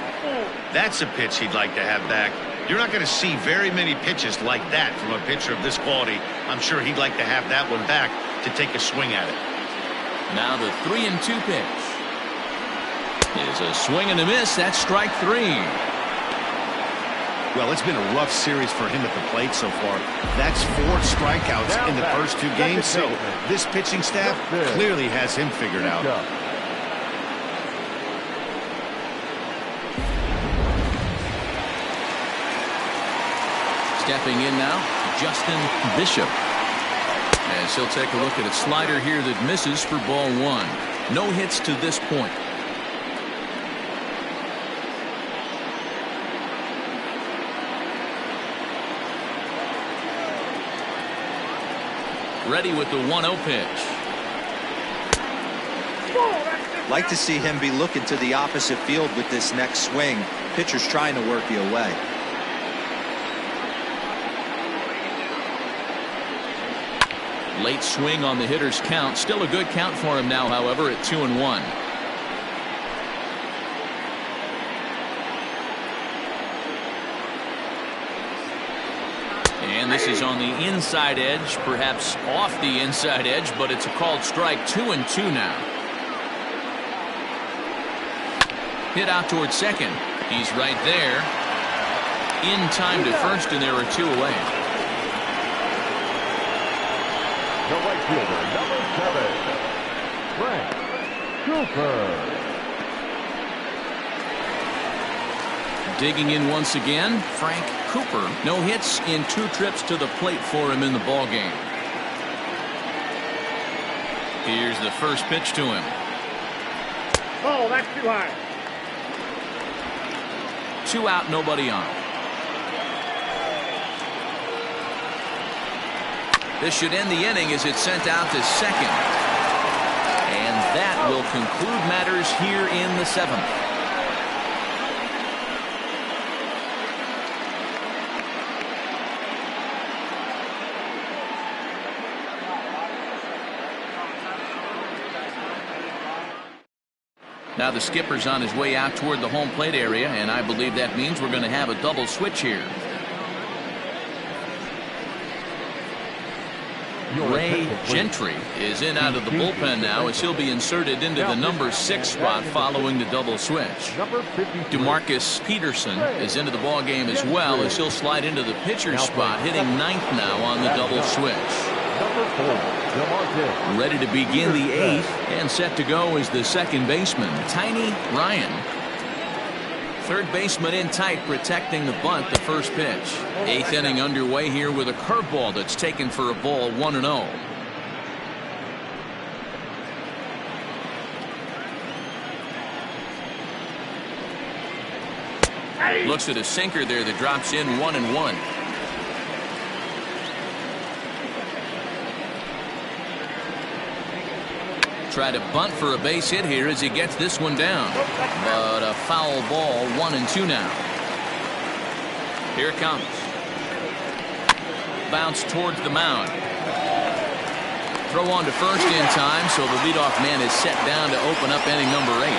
That's a pitch he'd like to have back. You're not going to see very many pitches like that from a pitcher of this quality. I'm sure he'd like to have that one back to take a swing at it. Now the 3-2 pitch is a swing and a miss. That's strike 3. Well, it's been a rough series for him at the plate so far. That's 4 strikeouts in the first 2 games, so this pitching staff clearly has him figured out. Stepping in now, Justin Bishop. As he'll take a look at a slider here that misses for ball 1. No hits to this point. Ready with the 1-0 pitch. Like to see him be looking to the opposite field with this next swing. Pitcher's trying to work you away. Late swing on the hitter's count. Still a good count for him now, however, at 2-1. And this is on the inside edge, perhaps off the inside edge, but it's a called strike. 2-2 now. Hit out towards second. He's right there. In time to first, and there are 2 away. The right fielder, number 7, Frank Cooper. Digging in once again, Frank Cooper. No hits in 2 trips to the plate for him in the ball game. Here's the first pitch to him. Oh, that's too high. 2 out, nobody on. This should end the inning as it's sent out to second. And that will conclude matters here in the 7th. Now the skipper's on his way out toward the home plate area, and I believe that means we're going to have a double switch here. Ray Gentry is in out of the bullpen now as he'll be inserted into the number 6 spot following the double switch. DeMarcus Peterson is into the ball game as well as he'll slide into the pitcher's spot, hitting 9th now on the double switch. Ready to begin the 8th and set to go is the second baseman, Tiny Ryan. Third baseman in tight, protecting the bunt, the first pitch. 8th inning underway here with a curveball that's taken for a ball, 1-0. Looks at a sinker there that drops in, 1-1. Try to bunt for a base hit here as he gets this one down. But a foul ball, 1-2 now. Here it comes. Bounce towards the mound. Throw on to first in time, so the leadoff man is set down to open up inning number 8.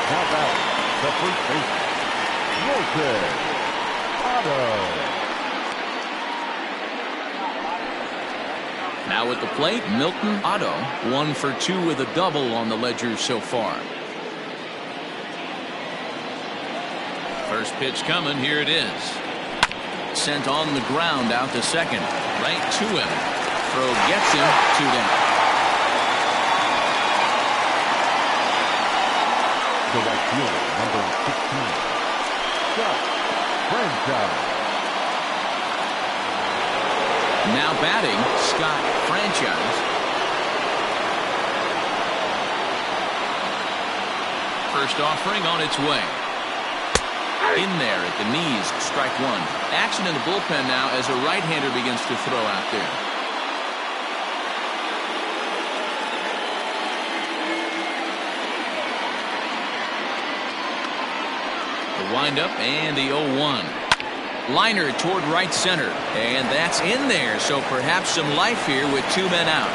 How about the first baseman, Milton Otto. Now at the plate, Milton Otto, 1 for 2 with a double on the ledger so far. First pitch coming, here it is. Sent on the ground out to second, right to him. Throw gets him, 2 down. The right fielder, number 16, Scott Franchise. Now batting, Scott Franchise. First offering on its way. In there at the knees, strike 1. Action in the bullpen now as a right-hander begins to throw out there. The windup and the 0-1. Liner toward right center, and that's in there, so perhaps some life here with 2 men out.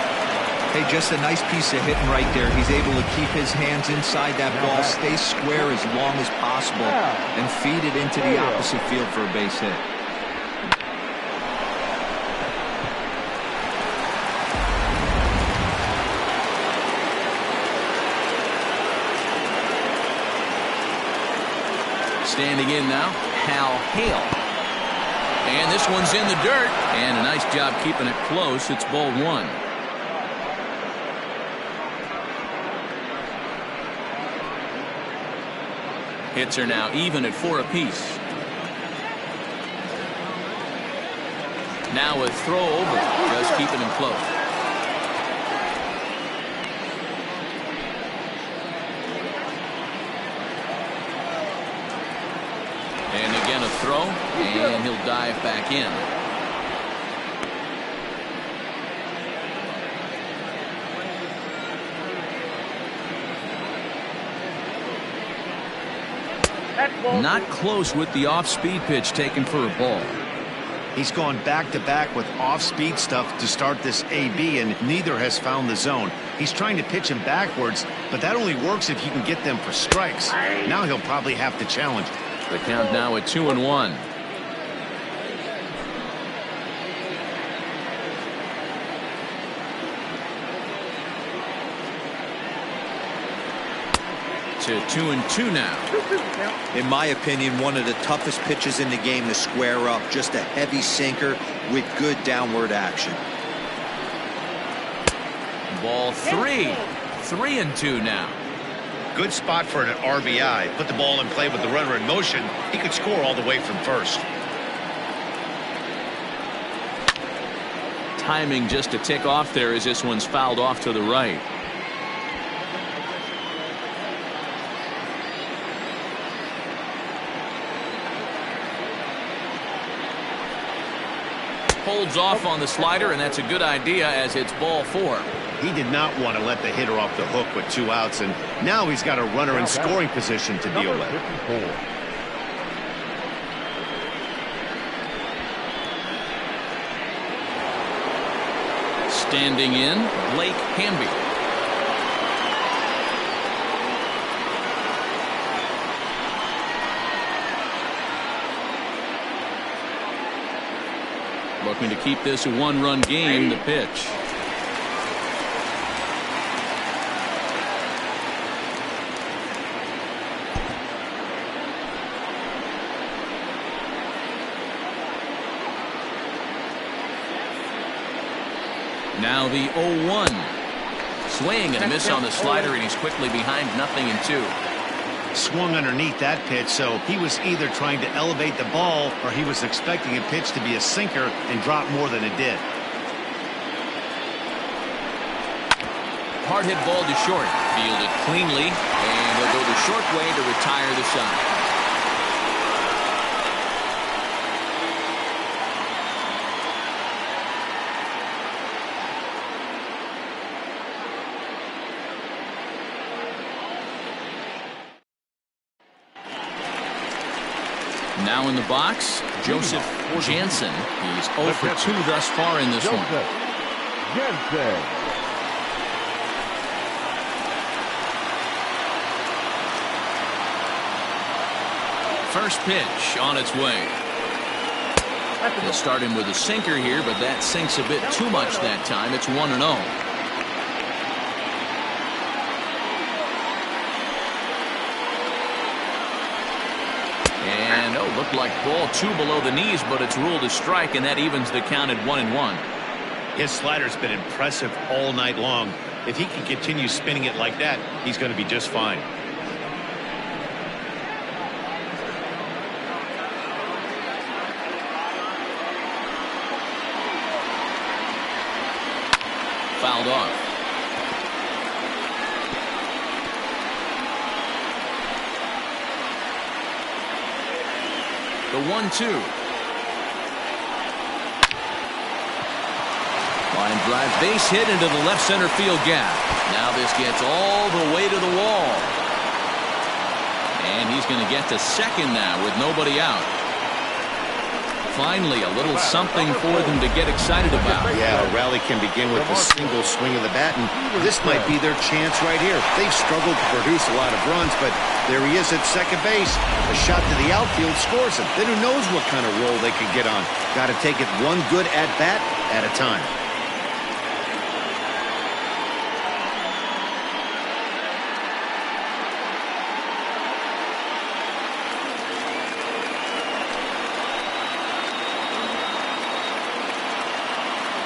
Hey, just a nice piece of hitting right there. He's able to keep his hands inside that ball, stay square as long as possible, and feed it into the opposite field for a base hit. Standing in now, Hal Hale. And this one's in the dirt, and a nice job keeping it close. It's ball 1. Hits are now even at 4 apiece. Now a throw over, just keeping him close. And again a throw, and he'll dive back in. Not close with the off-speed pitch taken for a ball. He's gone back-to-back with off-speed stuff to start this AB, and neither has found the zone. He's trying to pitch him backwards, but that only works if you can get them for strikes. Now he'll probably have to challenge. The count now at 2-1. To 2-2 now. In my opinion, one of the toughest pitches in the game to square up. Just a heavy sinker with good downward action. Ball 3. 3-2 now. Good spot for an RBI. Put the ball in play with the runner in motion. He could score all the way from first. Timing just a tick off there as this one's fouled off to the right. Holds off on the slider, and that's a good idea as it's ball 4. He did not want to let the hitter off the hook with 2 outs, and now he's got a runner in scoring position to deal with. Standing in, Blake Hamby. Looking to keep this a 1-run game. The pitch. Now the 0-1. Swing and a miss on the slider, and he's quickly behind 0-2. Swung underneath that pitch, so he was either trying to elevate the ball or he was expecting a pitch to be a sinker and drop more than it did. Hard hit ball to short. Fielded cleanly, and he'll go the short way to retire the side. Now in the box, Joseph Jansen. He's 0 for 2 thus far in this one. First pitch on its way. They'll start him with a sinker here, but that sinks a bit too much that time. It's 1-0. And looked like ball 2 below the knees, but it's ruled a strike, and that evens the count at 1-1. His slider's been impressive all night long. If he can continue spinning it like that, he's going to be just fine. Fouled off. The 1-2. Line drive, base hit into the left center field gap. Now this gets all the way to the wall. And he's going to get to second now with nobody out. Finally, a little something for them to get excited about. Yeah, a rally can begin with a single swing of the bat, and this might be their chance right here. They've struggled to produce a lot of runs, but there he is at second base. A shot to the outfield scores him. Then who knows what kind of roll they could get on. Got to take it one good at-bat at a time.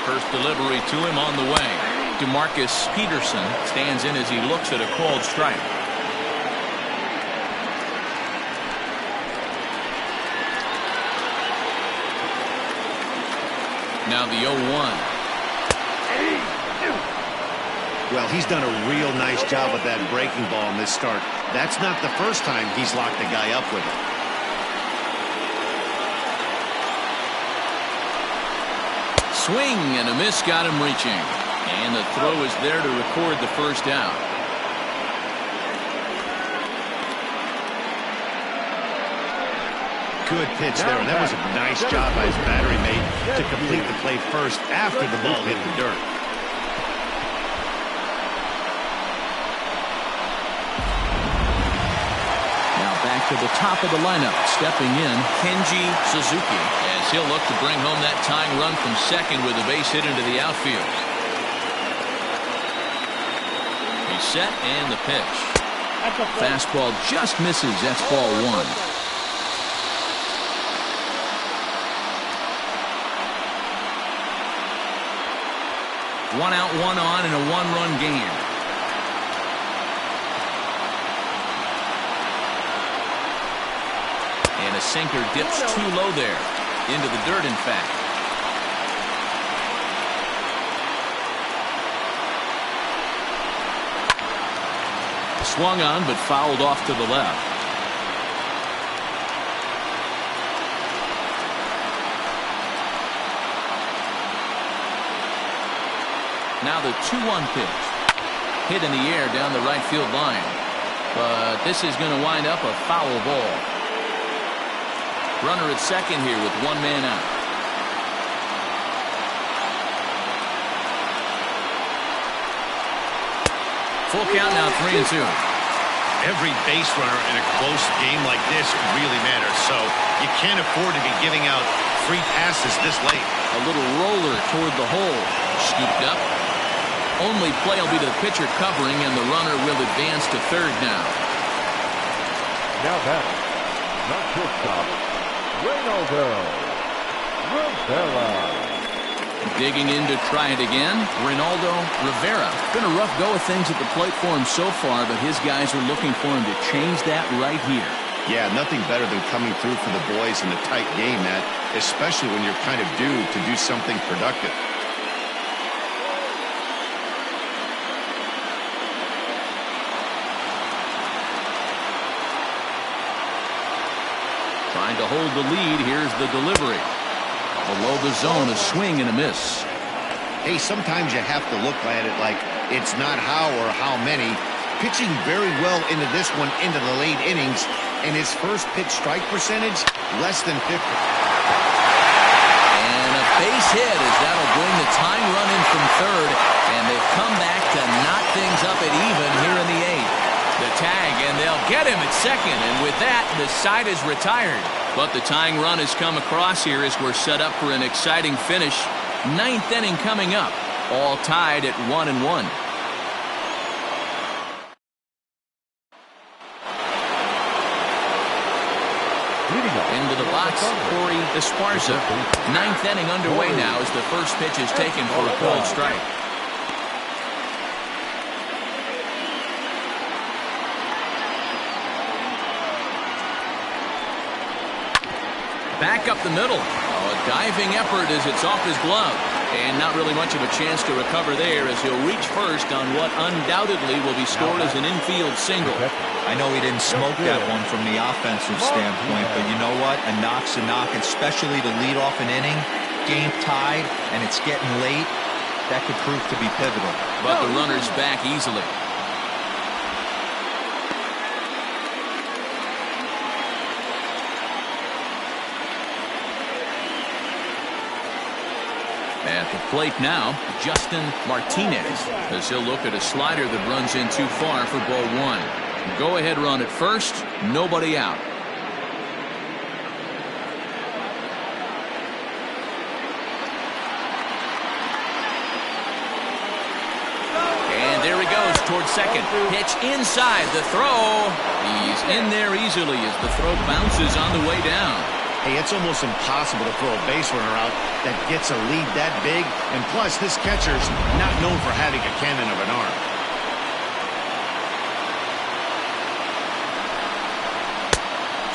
First delivery to him on the way. DeMarcus Peterson stands in as he looks at a called strike. Now the 0-1. Well, he's done a real nice job with that breaking ball in this start. That's not the first time he's locked a guy up with it. Swing and a miss got him reaching. And the throw is there to record the first out. Good pitch there, and that was a nice job by his battery mate to complete the play first after the ball hit the dirt. Now back to the top of the lineup. Stepping in, Kenji Suzuki, as he'll look to bring home that tying run from second with a base hit into the outfield. He's set, and the pitch. Fastball just misses. That's ball one. One out, one on in a one-run game. And a sinker dips too low there. Into the dirt, in fact. Swung on, but fouled off to the left. Now the 2-1 pitch. Hit in the air down the right field line. But this is going to wind up a foul ball. Runner at second here with one man out. Full count now, 3-2. Every base runner in a close game like this really matters, so you can't afford to be giving out free passes this late. A little roller toward the hole. Scooped up. Only play will be to the pitcher covering, and the runner will advance to third now. Now batting, not shortstop, Reynaldo Rivera. Digging in to try it again, Reynaldo Rivera. Been a rough go of things at the plate for him so far, but his guys are looking for him to change that right here. Yeah, nothing better than coming through for the boys in a tight game, Matt, especially when you're kind of due to do something productive. Trying to hold the lead. Here's the delivery. Below the zone, a swing and a miss. Hey, sometimes you have to look at it like it's not how or how many. Pitching very well into this one into the late innings, and his first pitch strike percentage, less than 50. And a base hit as that'll bring the tying run in from third, and they've come back to knock things up at even here in the eighth. The tag, and they'll get him at second, and with that, the side is retired. But the tying run has come across here as we're set up for an exciting finish. Ninth inning coming up, all tied at 1-1. Into the box, Corey Esparza. Ninth inning underway now as the first pitch is taken for a called strike. Back up the middle. Oh, a diving effort as it's off his glove. And not really much of a chance to recover there as he'll reach first on what undoubtedly will be scored as an infield single. I know he didn't smoke that one from the offensive standpoint, but you know what? A knock's a knock, especially to lead off an inning. Game tied, and it's getting late. That could prove to be pivotal. But the runner's back easily. At the plate now, Justin Martinez, as he'll look at a slider that runs in too far for ball one. Go ahead run at first, nobody out. And there he goes towards second. Pitch inside the throw. He's in there easily as the throw bounces on the way down. Hey, it's almost impossible to throw a base runner out that gets a lead that big. And plus, this catcher's not known for having a cannon of an arm.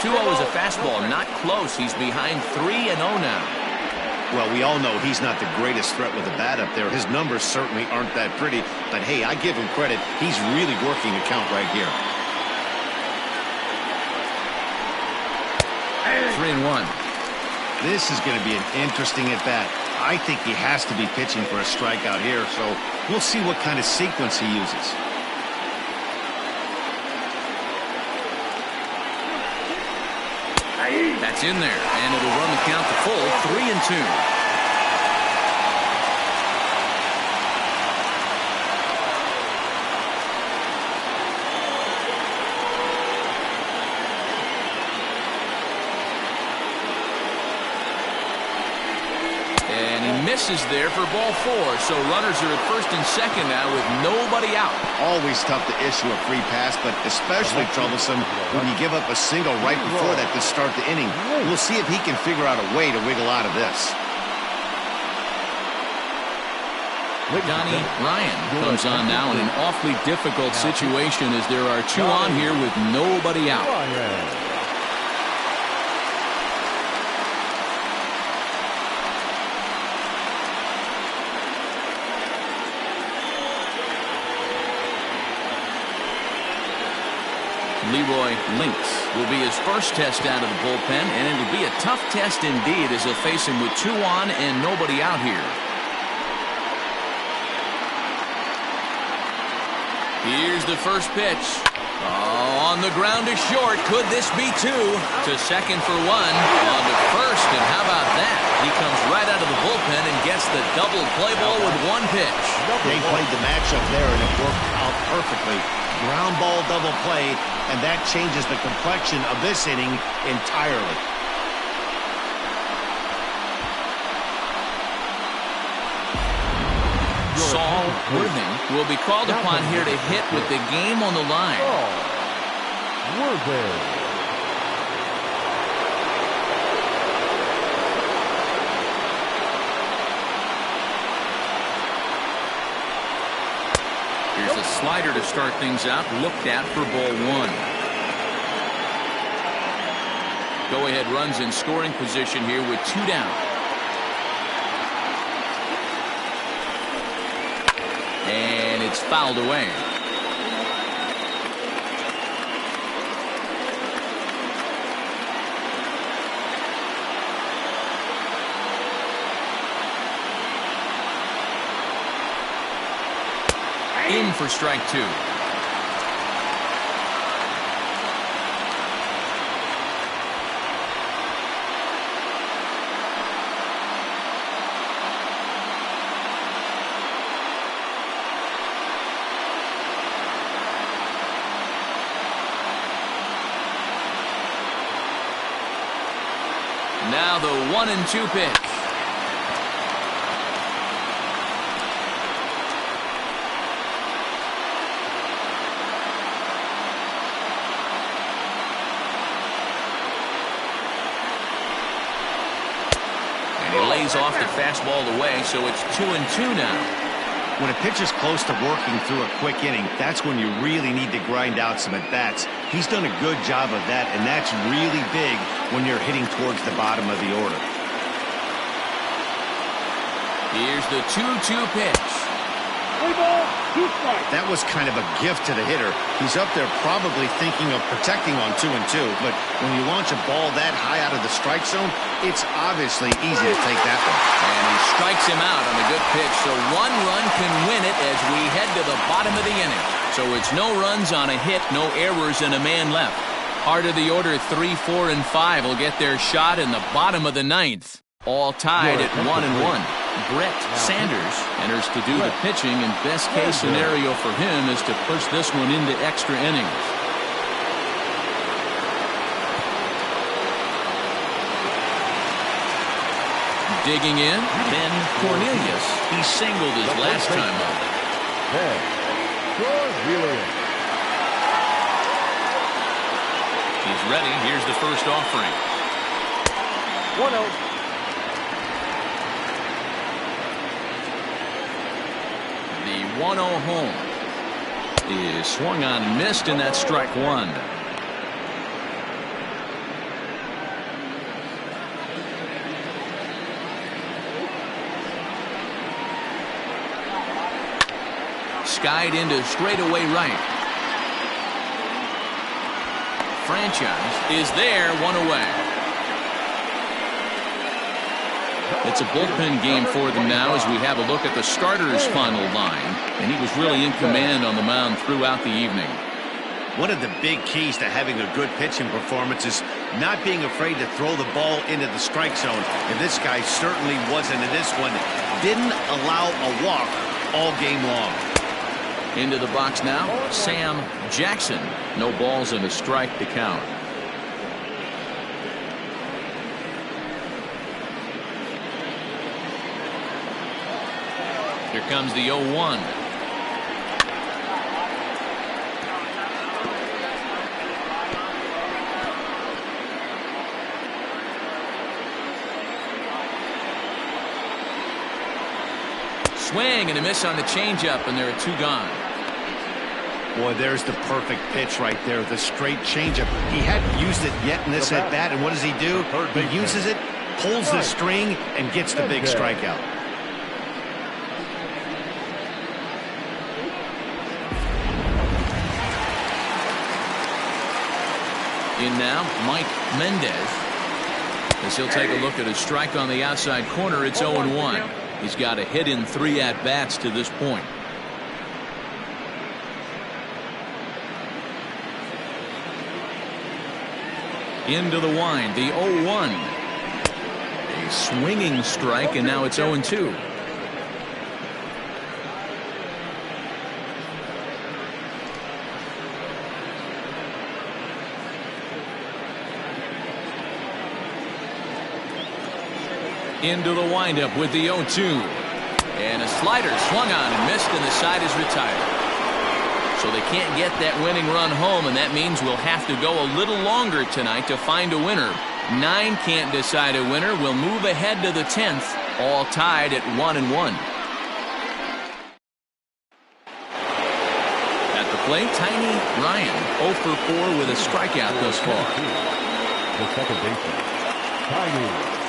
Is a fastball, not close. He's behind 3-0 now. Well, we all know he's not the greatest threat with a bat up there. His numbers certainly aren't that pretty. But, hey, I give him credit. He's really working the count right here. 3-1. This is going to be an interesting at-bat. I think he has to be pitching for a strikeout here, so we'll see what kind of sequence he uses. That's in there, and it'll run the count to full 3-2. Misses there for ball 4, so runners are at first and second now with nobody out. Always tough to issue a free pass, but especially troublesome when you give up a single right before that to start the inning. We'll see if he can figure out a way to wiggle out of this. Donnie Ryan comes on now in an awfully difficult situation as there are 2 on here with nobody out. Leroy Lynx will be his first test out of the bullpen, and it'll be a tough test indeed as he'll face him with 2 on and nobody out here. Here's the first pitch. Oh, on the ground is short. Could this be 2? To second for 1. On to first, and how about that? He comes right out of the bullpen and gets the double play ball with 1 pitch. They played the matchup there, and it worked out perfectly. Ground ball double play, and that changes the complexion of this inning entirely. Saul Worthing will be called upon here to hit with the game on the line. Here's a slider to start things out, looked at for ball 1. Go-ahead runs in scoring position here with 2 down. And it's fouled away. In for strike 2. Now the 1-2 pitch. Off the fastball away, so it's 2-2 now. When a pitcher's close to working through a quick inning, that's when you really need to grind out some at-bats. He's done a good job of that, and that's really big when you're hitting towards the bottom of the order. Here's the 2-2 pitch. 3 balls, 2 strikes. That was kind of a gift to the hitter. He's up there probably thinking of protecting on 2-2, but when you launch a ball that high out of the strike zone, it's obviously easy to take that one. And he strikes him out on a good pitch, so 1 run can win it as we head to the bottom of the inning. So it's no runs on a hit, no errors, and a man left. Heart of the order 3, 4, and 5 will get their shot in the bottom of the 9th. All tied at 1-1. Brett Sanders enters to do the pitching, and best case scenario for him is to push this one into extra innings. Digging in, Ben Cornelius. He singled his last time up. He's ready. Here's the first offering. 1-0. The 1-0 home is swung on and missed, and that's strike 1. Skied into straightaway right. Franchise is there, 1 away. It's a bullpen game for them now as we have a look at the starters' final line, and he was really in command on the mound throughout the evening. One of the big keys to having a good pitching performance is not being afraid to throw the ball into the strike zone. And this guy certainly wasn't in this one. Didn't allow a walk all game long. Into the box now, Sam Jackson. No balls and a strike to count. Here comes the 0-1. Swing and a miss on the changeup, and there are 2 gone. Boy, there's the perfect pitch right there, the straight changeup. He hadn't used it yet in this at-bat, and what does he do? He uses it, pulls the string, and gets the big strikeout. In now, Mike Mendez. As he'll take a look at his strike on the outside corner, it's 0-1. He's got a hit in 3 at-bats to this point. Into the wind, the 0-1. A swinging strike, and now it's 0-2. Into the windup with the 0-2. And a slider swung on and missed, and the side is retired. So they can't get that winning run home, and that means we'll have to go a little longer tonight to find a winner. 9 can't decide a winner. We'll move ahead to the 10th, all tied at 1-1. At the plate, Tiny Ryan, 0 for 4 with a strikeout thus far. The second baseman, Tiny Ryan.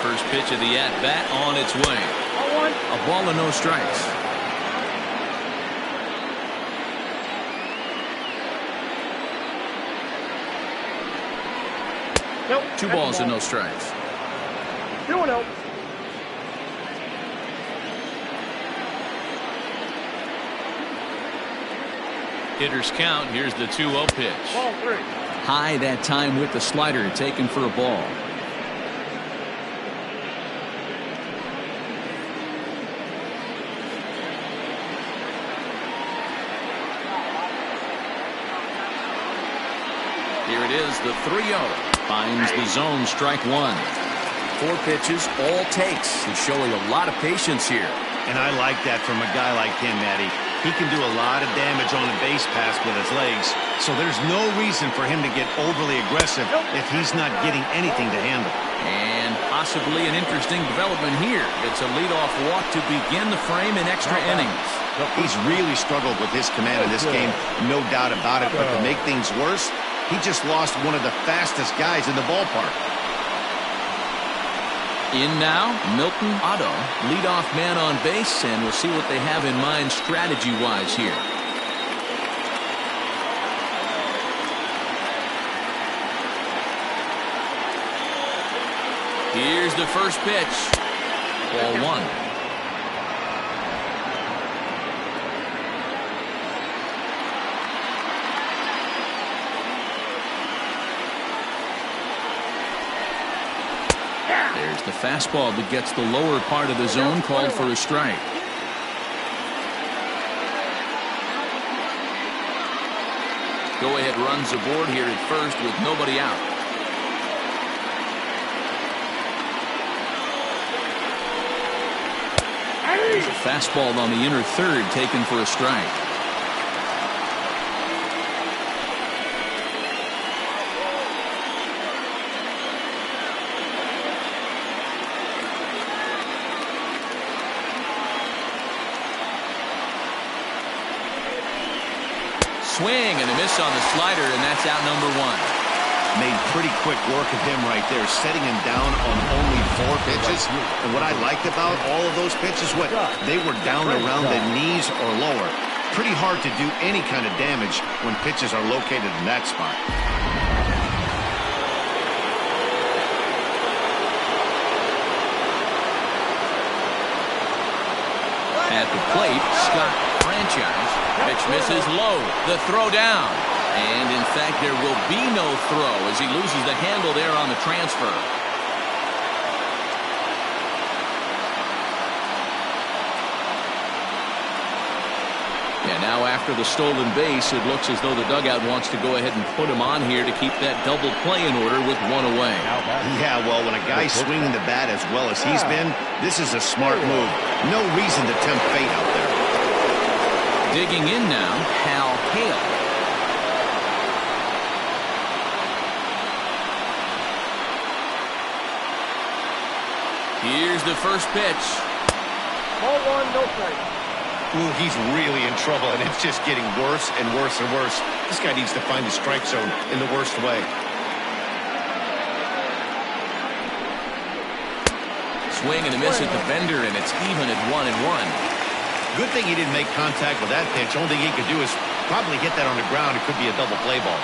First pitch of the at-bat on its way. A ball and no strikes. Nope. 2 balls and no strikes. 2-0. Hitters count. Here's the 2-0 pitch. Ball 3. High that time with the slider, taken for a ball. Here it is, the 3-0. Finds the zone, strike 1. 4 pitches, all takes. He's showing a lot of patience here. And I like that from a guy like him, Matty. He can do a lot of damage on a base pass with his legs, so there's no reason for him to get overly aggressive if he's not getting anything to handle. And possibly an interesting development here. It's a leadoff walk to begin the frame in extra innings. He's really struggled with his command in this game, no doubt about it, but to make things worse, he just lost one of the fastest guys in the ballpark. In now, Milton Otto, leadoff man on base, and we'll see what they have in mind strategy-wise here. Here's the first pitch. Ball 1. There's the fastball that gets the lower part of the zone, called for a strike. Go-ahead runs aboard here at first with nobody out. There's a fastball on the inner third, taken for a strike. Swing and a miss on the slider, and that's out number 1. Made pretty quick work of him right there, setting him down on only 4 pitches. And what I liked about all of those pitches, they were down around the knees or lower. Pretty hard to do any kind of damage when pitches are located in that spot. At the plate, Scott Franchise. Pitch misses low. The throw down. And in fact, there will be no throw as he loses the handle there on the transfer. And now after the stolen base, it looks as though the dugout wants to go ahead and put him on here to keep that double play in order with one away. Yeah, well, when a guy's swinging the bat as well as he's been, this is a smart move. No reason to tempt fate out there. Digging in now, Hal Hale. Here's the first pitch. Ball one, no strike. Ooh, he's really in trouble, and it's just getting worse and worse and worse. This guy needs to find the strike zone in the worst way. Swing and a miss at the bender, and it's even at 1-1. Good thing he didn't make contact with that pitch. Only thing he could do is probably hit that on the ground. It could be a double play ball.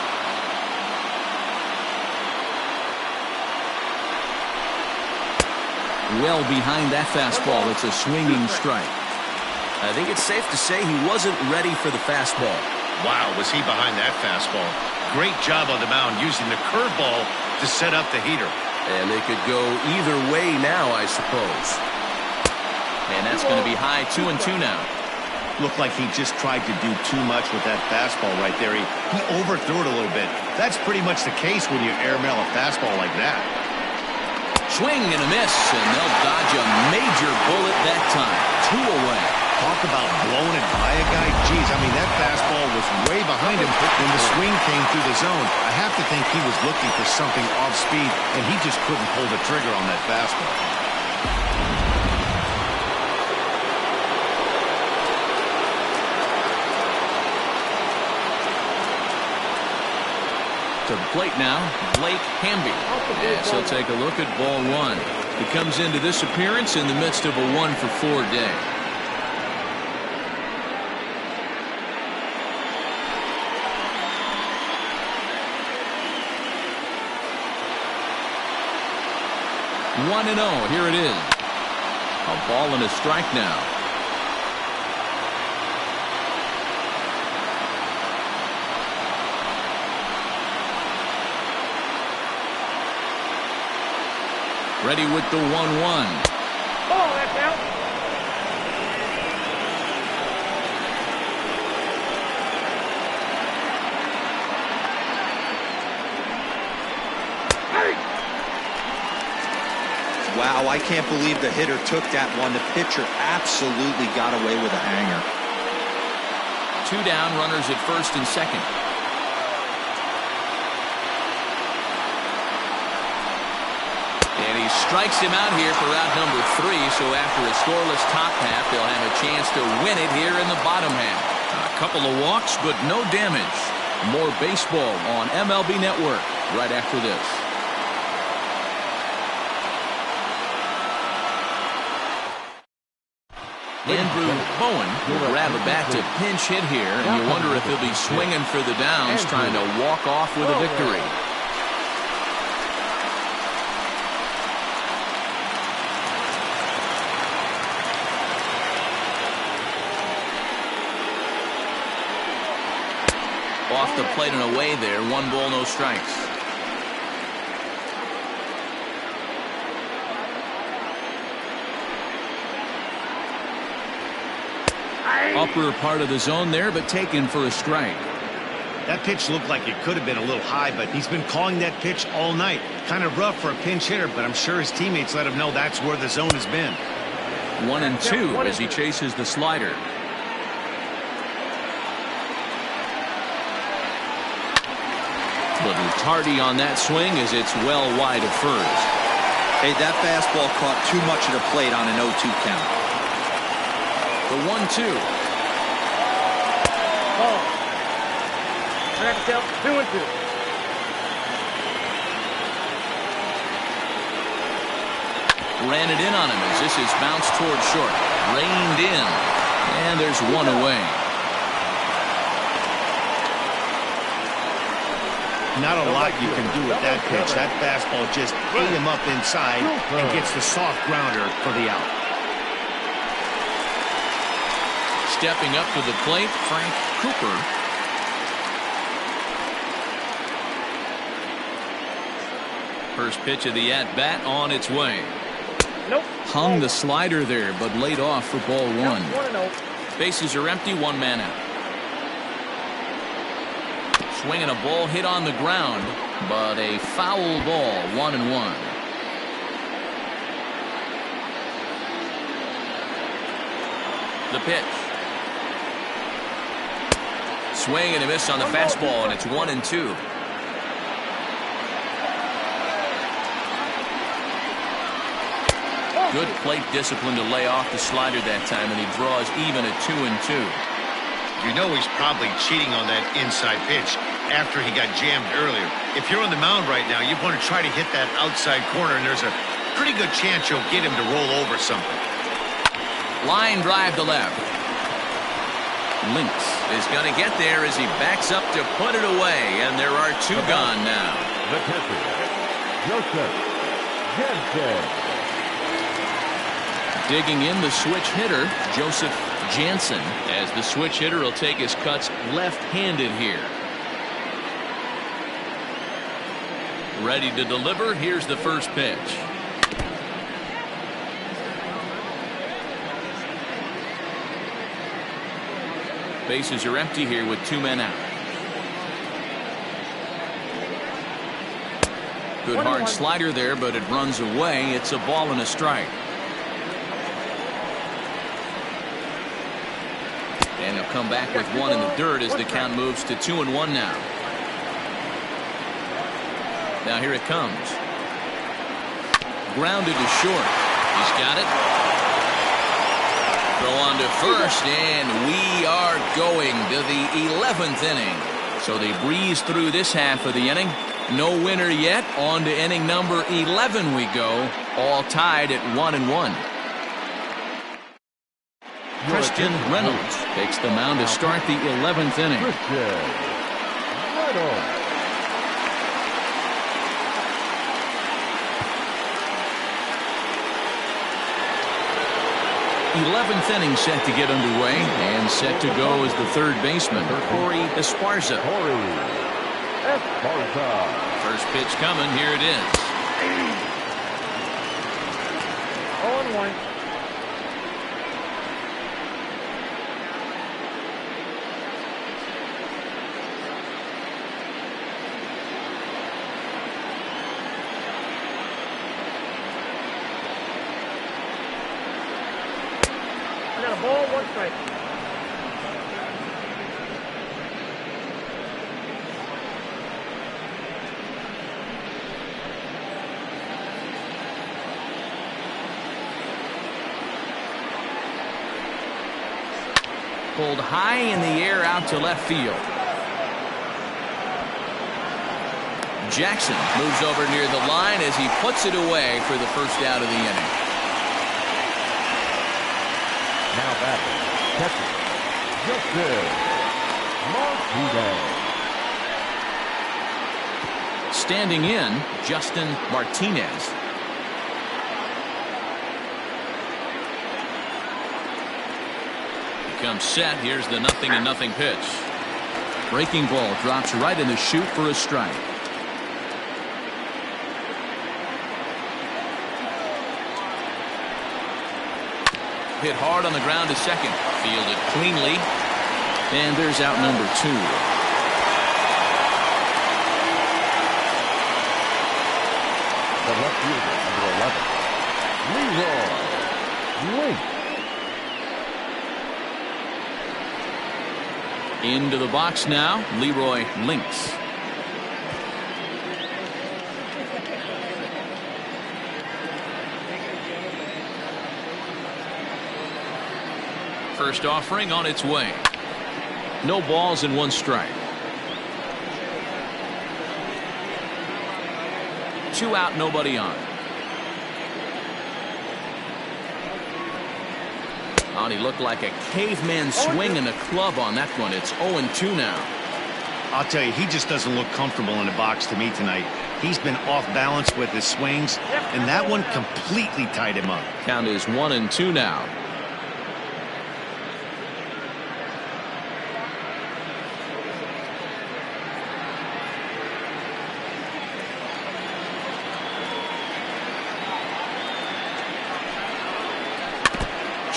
Well behind that fastball, it's a swinging strike. I think it's safe to say he wasn't ready for the fastball. Wow, was he behind that fastball. Great job on the mound using the curveball to set up the heater. And they could go either way now, I suppose. And that's going to be high 2-2 now. Looked like he just tried to do too much with that fastball right there. He overthrew it a little bit. That's pretty much the case when you airmail a fastball like that. Swing and a miss, and they'll dodge a major bullet that time. 2 away. Talk about blowing it by a guy. Geez, I mean, that fastball was way behind him when the swing came through the zone. I have to think he was looking for something off speed, and he just couldn't pull the trigger on that fastball. To the plate now, Blake Hamby. Yes, he'll take a look at ball one. He comes into this appearance in the midst of a 1-for-4 day. One and 0. Here it is. A ball and a strike now. Ready with the 1-1. Oh, that's out. Wow, I can't believe the hitter took that one. The pitcher absolutely got away with a hanger. 2 down, runners at first and second. And he strikes him out here for out number 3, so after a scoreless top half, they'll have a chance to win it here in the bottom half. A couple of walks, but no damage. More baseball on MLB Network right after this. Andrew Bowen will grab a bat to pinch hit here, and you wonder if he'll be swinging for the downs, trying to walk off with a victory. Off the plate and away there. 1 ball, no strikes. Upper part of the zone there, but taken for a strike. That pitch looked like it could have been a little high, but he's been calling that pitch all night. Kind of rough for a pinch hitter, but I'm sure his teammates let him know that's where the zone has been. 1-2 as he chases the slider. Little tardy on that swing as it's well wide of first. Hey, that fastball caught too much of the plate on an 0-2 count. The 1-2. Oh. I have to count 2-2. Ran it in on him as this is bounced toward short. Reined in. And there's 1 away. Not a lot you can do with that pitch. That fastball just ate him up inside and gets the soft grounder for the out. Stepping up to the plate, Frank Cooper. First pitch of the at-bat on its way. Nope. Hung the slider there, but laid off for ball one. 1-0. Bases are empty, one man out. Swinging a ball hit on the ground, but a foul ball, 1-1. The pitch. Swing and a miss on the fastball, and it's 1-2. Good plate discipline to lay off the slider that time, and he draws even at 2-2. You know he's probably cheating on that inside pitch after he got jammed earlier. If you're on the mound right now, you want to try to hit that outside corner, and there's a pretty good chance you'll get him to roll over something. Line drive to left. Lynx is going to get there as he backs up to put it away, and there are two gone now. The pitcher, Joseph Jansen. Digging in the switch hitter, Joseph Jansen, as the switch hitter will take his cuts left-handed here. Ready to deliver. Here's the first pitch. Bases are empty here with two men out. Good hard slider there, but it runs away. It's a ball and a strike. And he'll come back with one in the dirt as the count moves to 2-1 now. Now here it comes. Grounded to short. He's got it. Throw on to first, and we are going to the 11th inning. So they breeze through this half of the inning. No winner yet. On to inning number 11 we go. All tied at 1-1. Christian Reynolds takes the mound to start the 11th inning. Christian Reynolds. 11th inning set to get underway, and set to go as the third baseman, Corey Esparza. First pitch coming. Here it is. 0-1. Ball, one strike. Pulled high in the air out to left field. Jackson moves over near the line as he puts it away for the first out of the inning. Now batting, catcher, Justin Martinez. Standing in, Justin Martinez. He comes set. Here's the 0-0 pitch. Breaking ball drops right in the chute for a strike. Hit hard on the ground to second. Fielded cleanly. And there's out number 2. The left fielder, number 11, Leroy Lynx. Into the box now, Leroy Lynx. First offering on its way. No balls and 1 strike. 2 out, nobody on. He looked like a caveman swinging a club on that one. It's 0-2 now. I'll tell you, he just doesn't look comfortable in the box to me tonight. He's been off balance with his swings, and that one completely tied him up. Count is 1-2 now.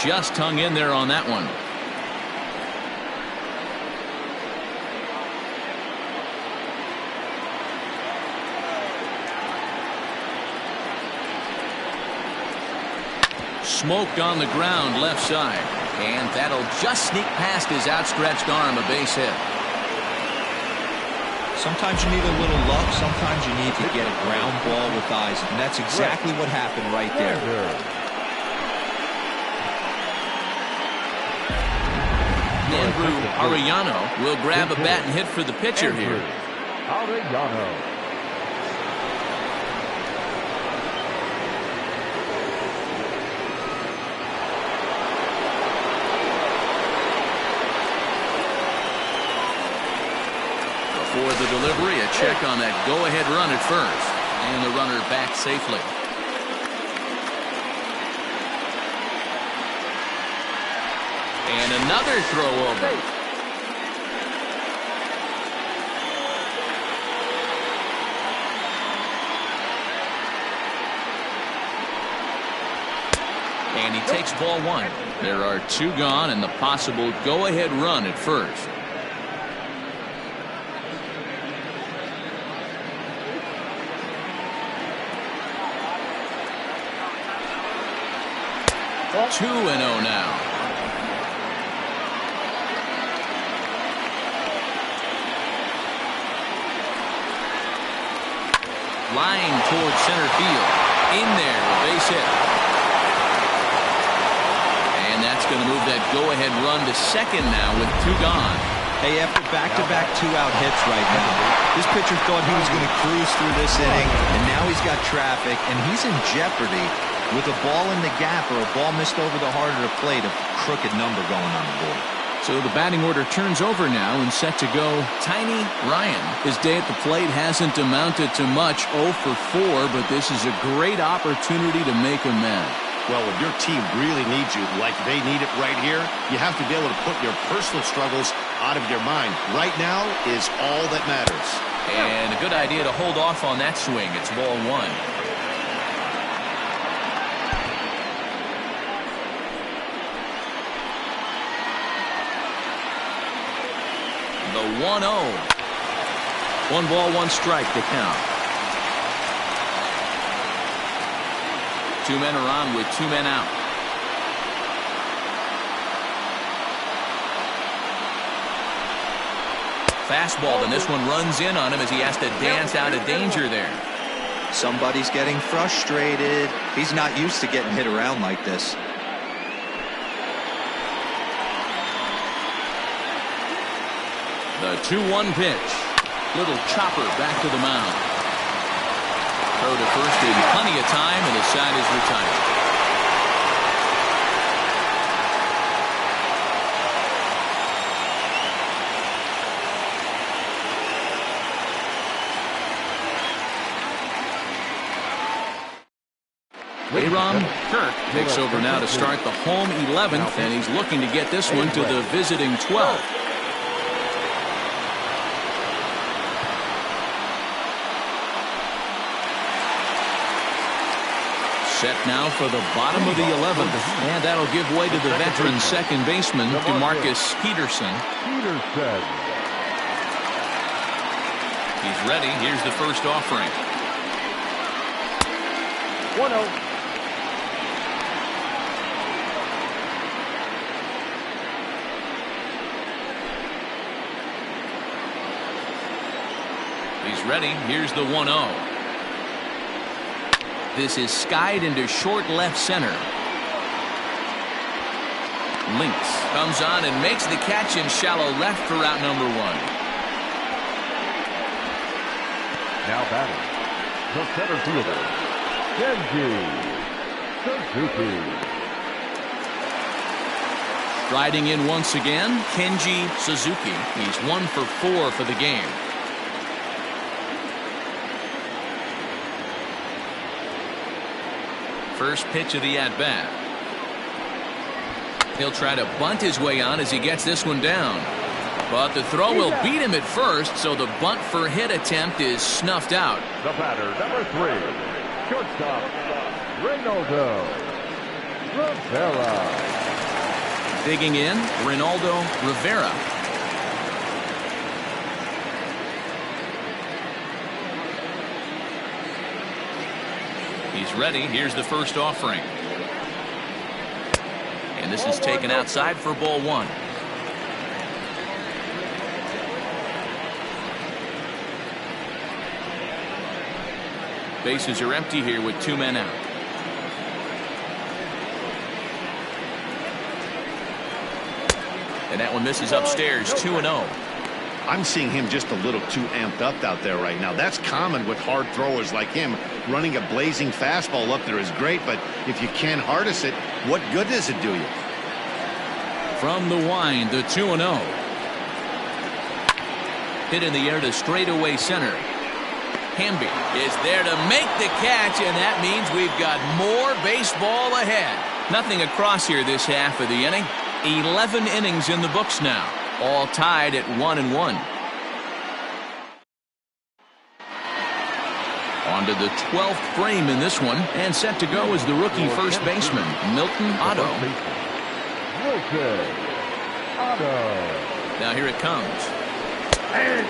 just hung in there on that one. Smoked on the ground left side. And that'll just sneak past his outstretched arm, a base hit. Sometimes you need a little luck. Sometimes you need to get a ground ball with eyes. And that's exactly what happened right there. Andrew Arellano will grab a bat and hit for the pitcher here. Arellano. For the delivery, a check on that go-ahead run at first. And the runner back safely. And another throw over. And he takes ball one. There are two gone and the possible go-ahead run at first. Two and oh now. Line towards center field. In there, a base hit. And that's going to move that go-ahead run to second now with two gone. Hey, after back-to-back two-out hits right now, this pitcher thought he was going to cruise through this inning, and now he's got traffic, and he's in jeopardy with a ball in the gap or a ball missed over the heart of the plate, a crooked number going on the board. So the batting order turns over now and set to go. Tiny Ryan. His day at the plate hasn't amounted to much, 0 for 4, but this is a great opportunity to make amends. Well, when your team really needs you, like they need it right here, you have to be able to put your personal struggles out of your mind. Right now is all that matters. And a good idea to hold off on that swing. It's ball one. The 1-0. 1 ball, 1 strike to count. Two men are on with two men out. Fastball, and this one runs in on him as he has to dance out of danger there. Somebody's getting frustrated. He's not used to getting hit around like this. The 2-1 pitch. Little chopper back to the mound. Throw to first in plenty of time, and his side is retired. Aram Kirk takes over now to start the home 11th, and he's looking to get this one to the visiting 12th. Set now for the bottom of the 11th, and that'll give way to the veteran second baseman, DeMarcus Peterson. He's ready. Here's the first offering. 1-0. He's ready. Here's the 1-0. This is skied into short left center. Links comes on and makes the catch in shallow left for out number 1. Now batting, the center fielder, Kenji Suzuki. Riding in once again, Kenji Suzuki. He's 1 for 4 for the game. First pitch of the at-bat. He'll try to bunt his way on as he gets this one down. But the throw will beat him at first, so the bunt for hit attempt is snuffed out. The batter, number 3, shortstop, Reynaldo Rivera. Digging in, Ronaldo Rivera. He's ready. Here's the first offering. And this is taken outside for ball one. Bases are empty here with 2 men out. And that one misses upstairs, 2-0. I'm seeing him just a little too amped up out there right now. That's common with hard throwers like him. Running a blazing fastball up there is great, but if you can't harness it, what good does it do you? From the wind, the 2-0. Hit in the air to straightaway center. Hamby is there to make the catch, and that means we've got more baseball ahead. Nothing across here this half of the inning. 11 innings in the books now, all tied at 1-1. On to the 12th frame in this one, and set to go is the rookie first baseman, Milton Otto. Milton Otto. Now here it comes. And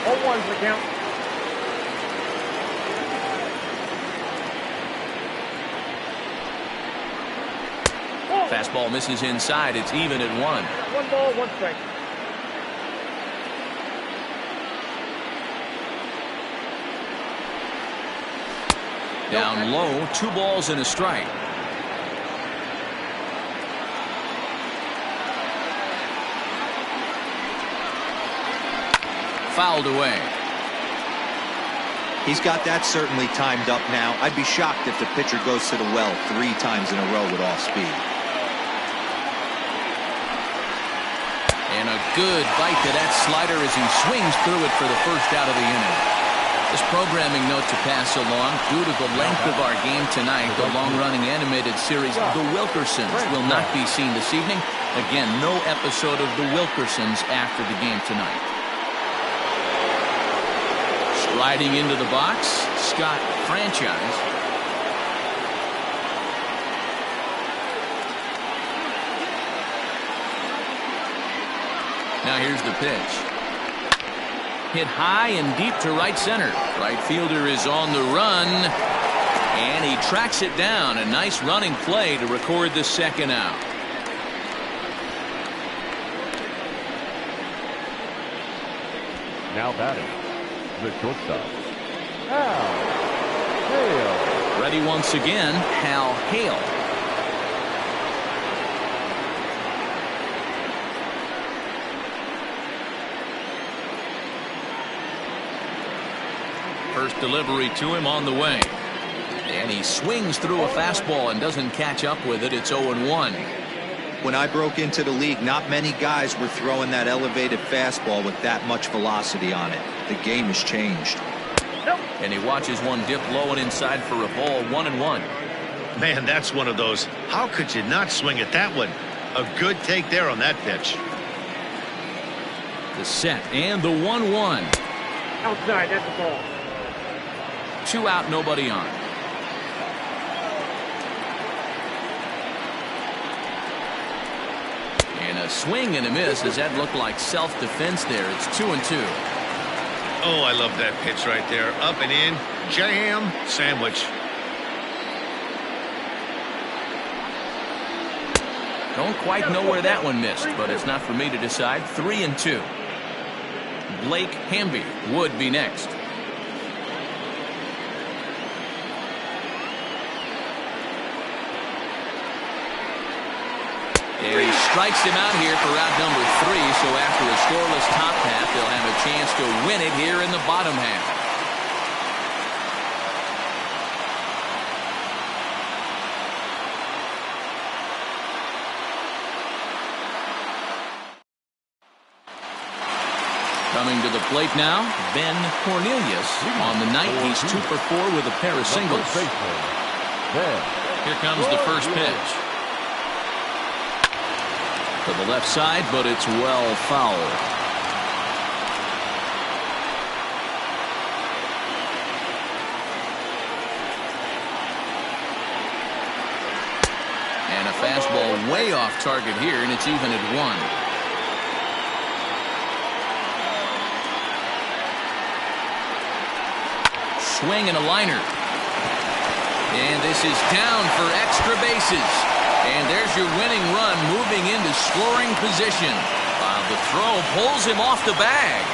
0-1's the count. Fastball misses inside. It's even at 1. 1 ball, 1 strike. Down low, 2 balls and a strike. Fouled away. He's got that certainly timed up now. I'd be shocked if the pitcher goes to the well 3 times in a row with off speed. And a good bite to that slider as he swings through it for the first out of the inning. This programming note to pass along: due to the length of our game tonight, the long-running animated series The Wilkersons will not be seen this evening. Again, no episode of The Wilkersons after the game tonight. Striding into the box, Scott Franchise. Now here's the pitch. Hit high and deep to right center. Right fielder is on the run, and he tracks it down. A nice running play to record the second out. Now batting, the shortstop, Hal Hale. Ready once again, Hal Hale. First delivery to him on the way. And he swings through a fastball and doesn't catch up with it. It's 0-1. When I broke into the league, not many guys were throwing that elevated fastball with that much velocity on it. The game has changed. And he watches one dip low and inside for a ball. 1-1. Man, that's one of those. How could you not swing at that one? A good take there on that pitch. The set and the 1-1. Outside, that's a ball. 2 out, nobody on. And a swing and a miss. Does that look like self-defense there? It's 2-2. Oh, I love that pitch right there. Up and in, jam, sandwich. Don't quite know where that one missed, but it's not for me to decide. 3-2. Blake Hamby would be next. And he strikes him out here for out number 3, so after a scoreless top half, they'll have a chance to win it here in the bottom half. Coming to the plate now, Ben Cornelius. On the night, he's 2 for 4 with a pair of singles. Here comes the first pitch. To the left side, but it's well fouled. And a fastball way off target here, and it's even at 1. Swing and a liner. And this is down for extra bases. And there's your winning run moving into scoring position. While the throw pulls him off the bag.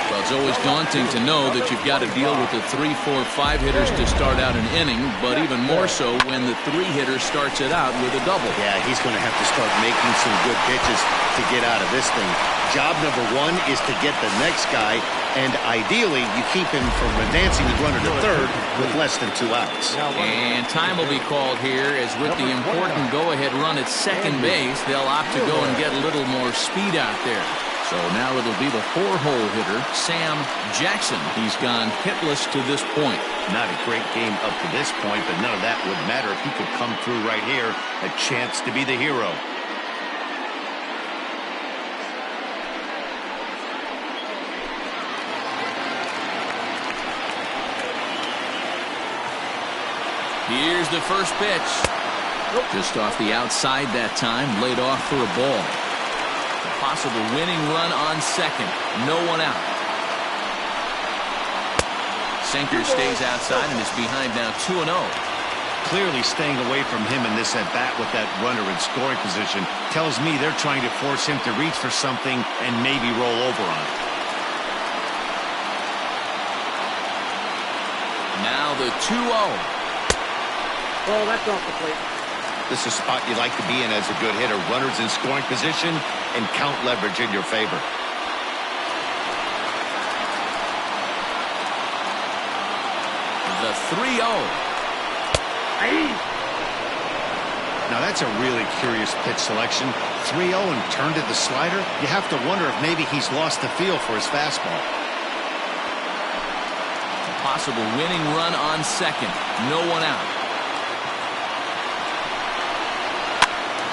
Well, it's always daunting to know that you've got to deal with the 3, 4, 5 hitters to start out an inning, but even more so when the 3 hitter starts it out with a double. Yeah, he's going to have to start making some good pitches to get out of this thing. Job number 1 is to get the next guy, and ideally you keep him from advancing the runner to third with less than 2 outs. And time will be called here as with the important go-ahead run at second base, they'll opt to go and get a little more speed out there. So now it'll be the 4-hole hitter, Sam Jackson. He's gone hitless to this point. Not a great game up to this point, but none of that would matter if he could come through right here. A chance to be the hero. Here's the first pitch. Just off the outside that time, laid off for a ball. Possible winning run on second. No one out. Sinker stays outside and is behind now 2-0. Clearly staying away from him in this at-bat with that runner in scoring position tells me they're trying to force him to reach for something and maybe roll over on it. Now the 2-0. Oh, that's off the plate. This is a spot you like to be in as a good hitter. Runners in scoring position and count leverage in your favor. The 3-0. Now that's a really curious pitch selection. 3-0 and turned to the slider. You have to wonder if maybe he's lost the feel for his fastball. A possible winning run on second. No one out.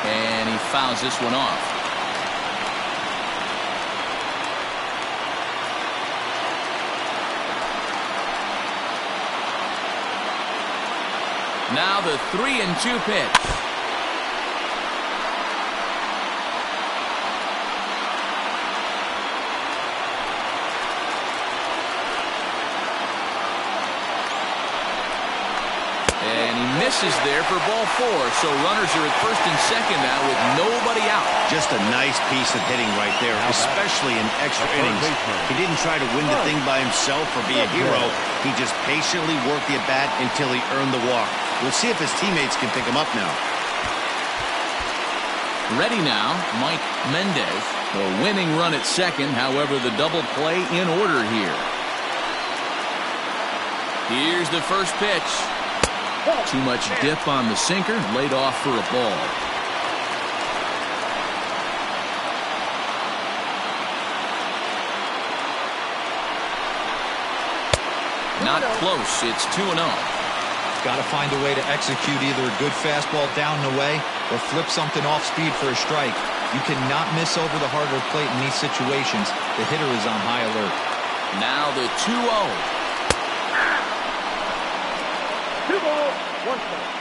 And he fouls this one off. Now the 3-2 pitch. And he misses there for ball 4. So runners are at first and second now with nobody out. Just a nice piece of hitting right there, especially in extra innings. He didn't try to win the thing by himself or be a hero. He just patiently worked the at-bat until he earned the walk. We'll see if his teammates can pick him up now. Ready now, Mike Mendez. The winning run at second, however, the double play in order here. Here's the first pitch. Too much dip on the sinker, laid off for a ball. Not close, it's 2-0. Got to find a way to execute either a good fastball down and away or flip something off speed for a strike. You cannot miss over the hardwood plate in these situations. The hitter is on high alert. Now the 2-0. 2 balls, 1 strike.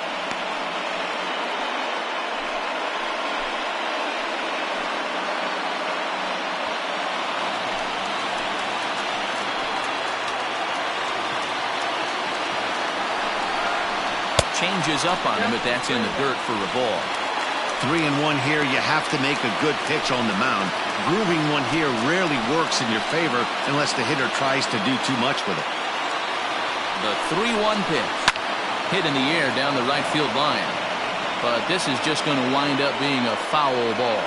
Changes up on him, but that's in the dirt for a ball. 3-1 here. You have to make a good pitch on the mound. Grooving one here rarely works in your favor unless the hitter tries to do too much with it. The 3-1 pitch. Hit in the air down the right field line. But this is just going to wind up being a foul ball.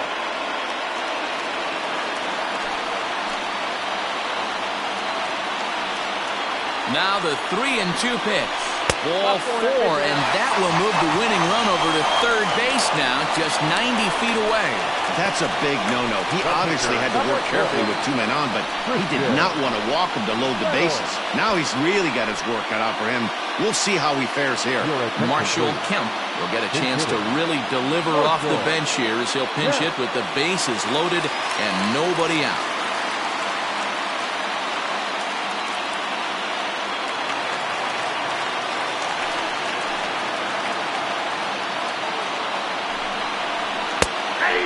Now the 3-2 pitch. Ball 4, and that will move the winning run over to third base now, just 90 feet away. That's a big no-no. He obviously had to work carefully with 2 men on, but he did not want to walk him to load the bases. Now he's really got his work cut out for him. We'll see how he fares here. Marshall Kemp will get a chance to really deliver off the bench here as he'll pinch hit with the bases loaded and nobody out.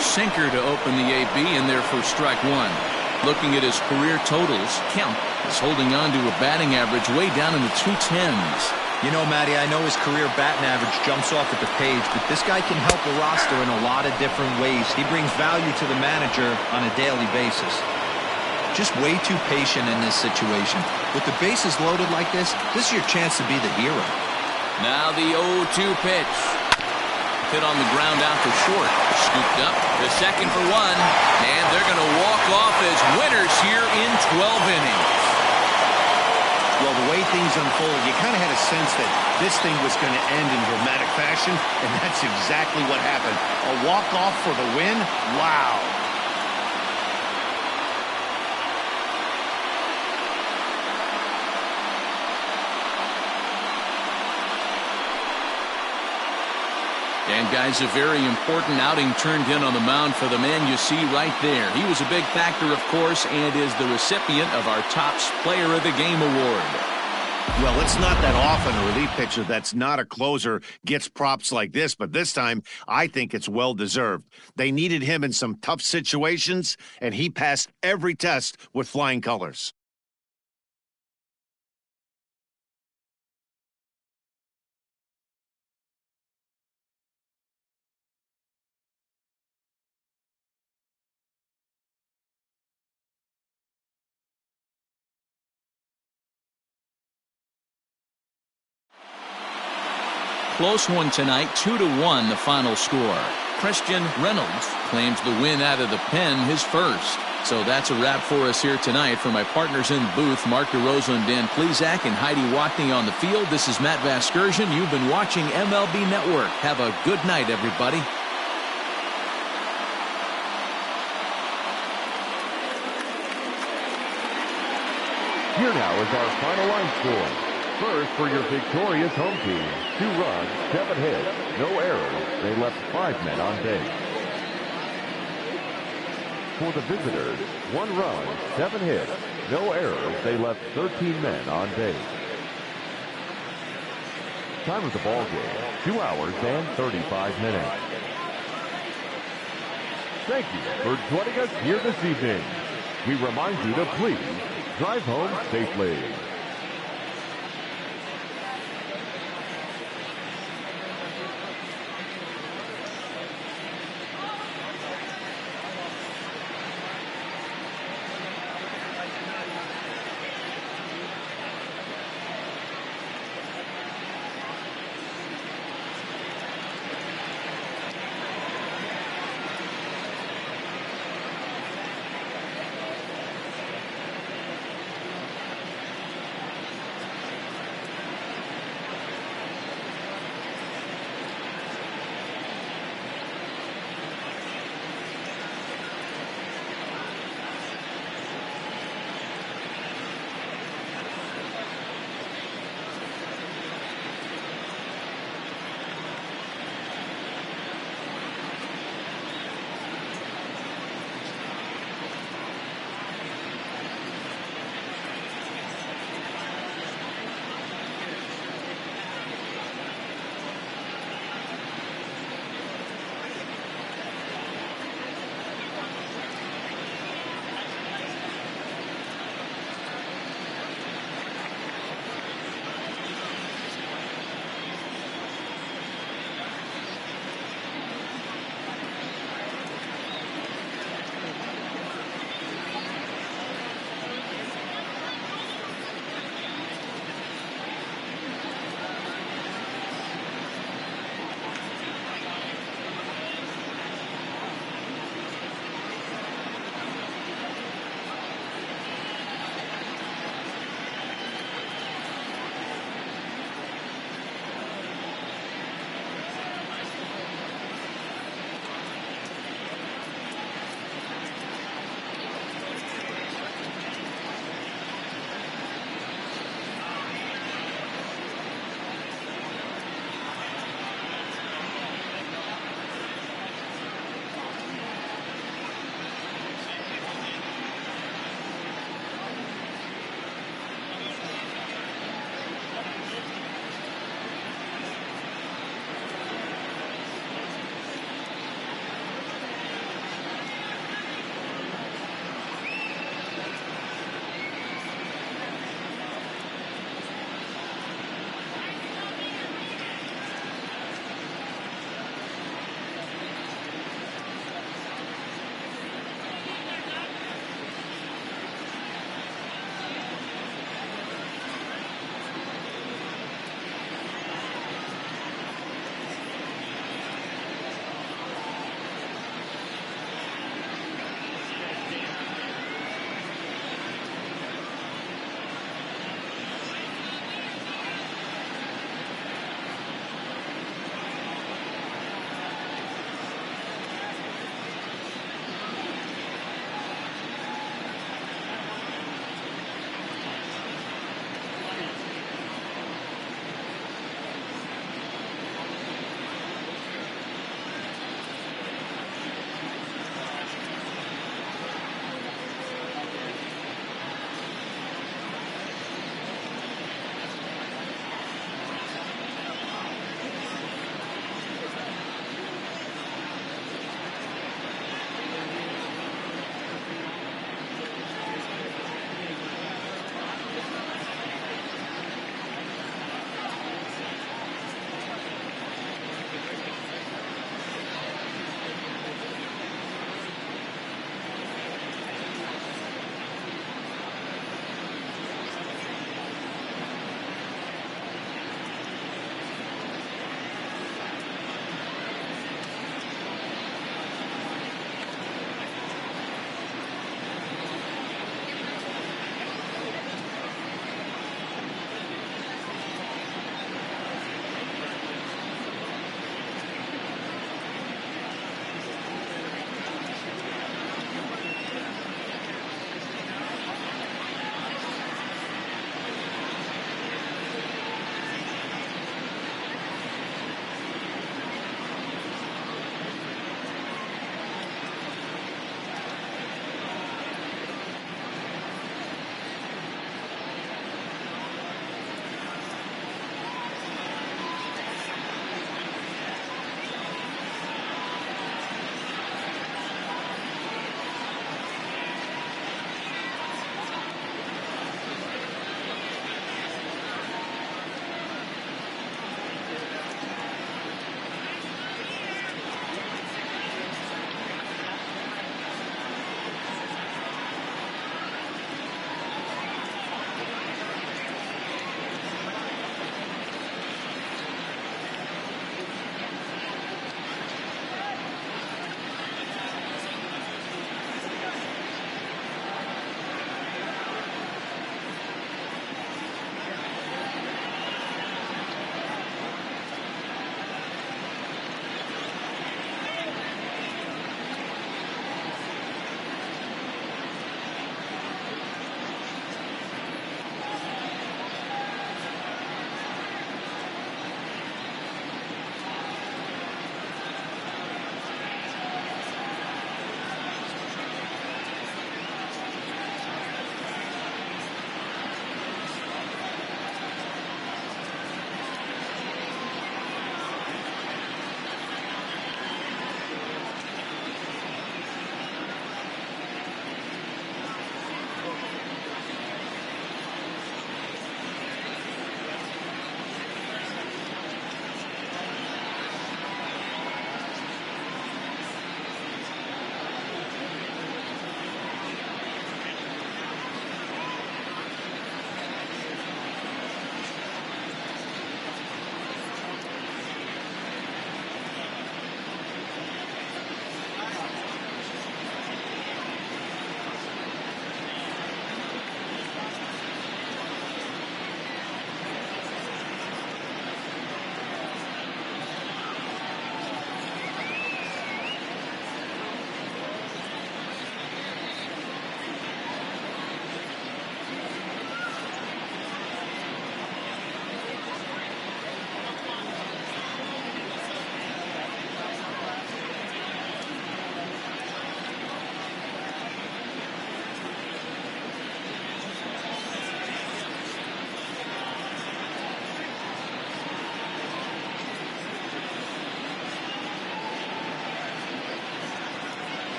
Sinker to open the AB in there for strike one. Looking at his career totals, Kemp is holding on to a batting average way down in the 210s. You know, Matty, I know his career batting average jumps off at the page, but this guy can help a roster in a lot of different ways. He brings value to the manager on a daily basis. Just way too patient in this situation. With the bases loaded like this is your chance to be the hero. Now the 0-2 pitch. Hit on the ground out to short. Scooped up to second for one. And they're going to walk off as winners here in 12 innings. Well, the way things unfold, you kind of had a sense that this thing was going to end in dramatic fashion, and that's exactly what happened. A walk-off for the win? Wow. And, guys, a very important outing turned in on the mound for the man you see right there. He was a big factor, of course, and is the recipient of our Topps Player of the Game award. Well, it's not that often a relief pitcher that's not a closer gets props like this, but this time I think it's well-deserved. They needed him in some tough situations, and he passed every test with flying colors. Close one tonight, 2-1 the final score. Christian Reynolds claims the win out of the pen, his first. So that's a wrap for us here tonight. For my partners in the booth, Mark DeRosa and Dan Plesac and Heidi Watney on the field, this is Matt Vasgersian. You've been watching MLB Network. Have a good night, everybody. Here now is our final line score. First, for your victorious home team, 2 runs, 7 hits, no errors. They left 5 men on base. For the visitors, 1 run, 7 hits, no errors. They left 13 men on base. Time of the ball game, 2 hours and 35 minutes. Thank you for joining us here this evening. We remind you to please drive home safely.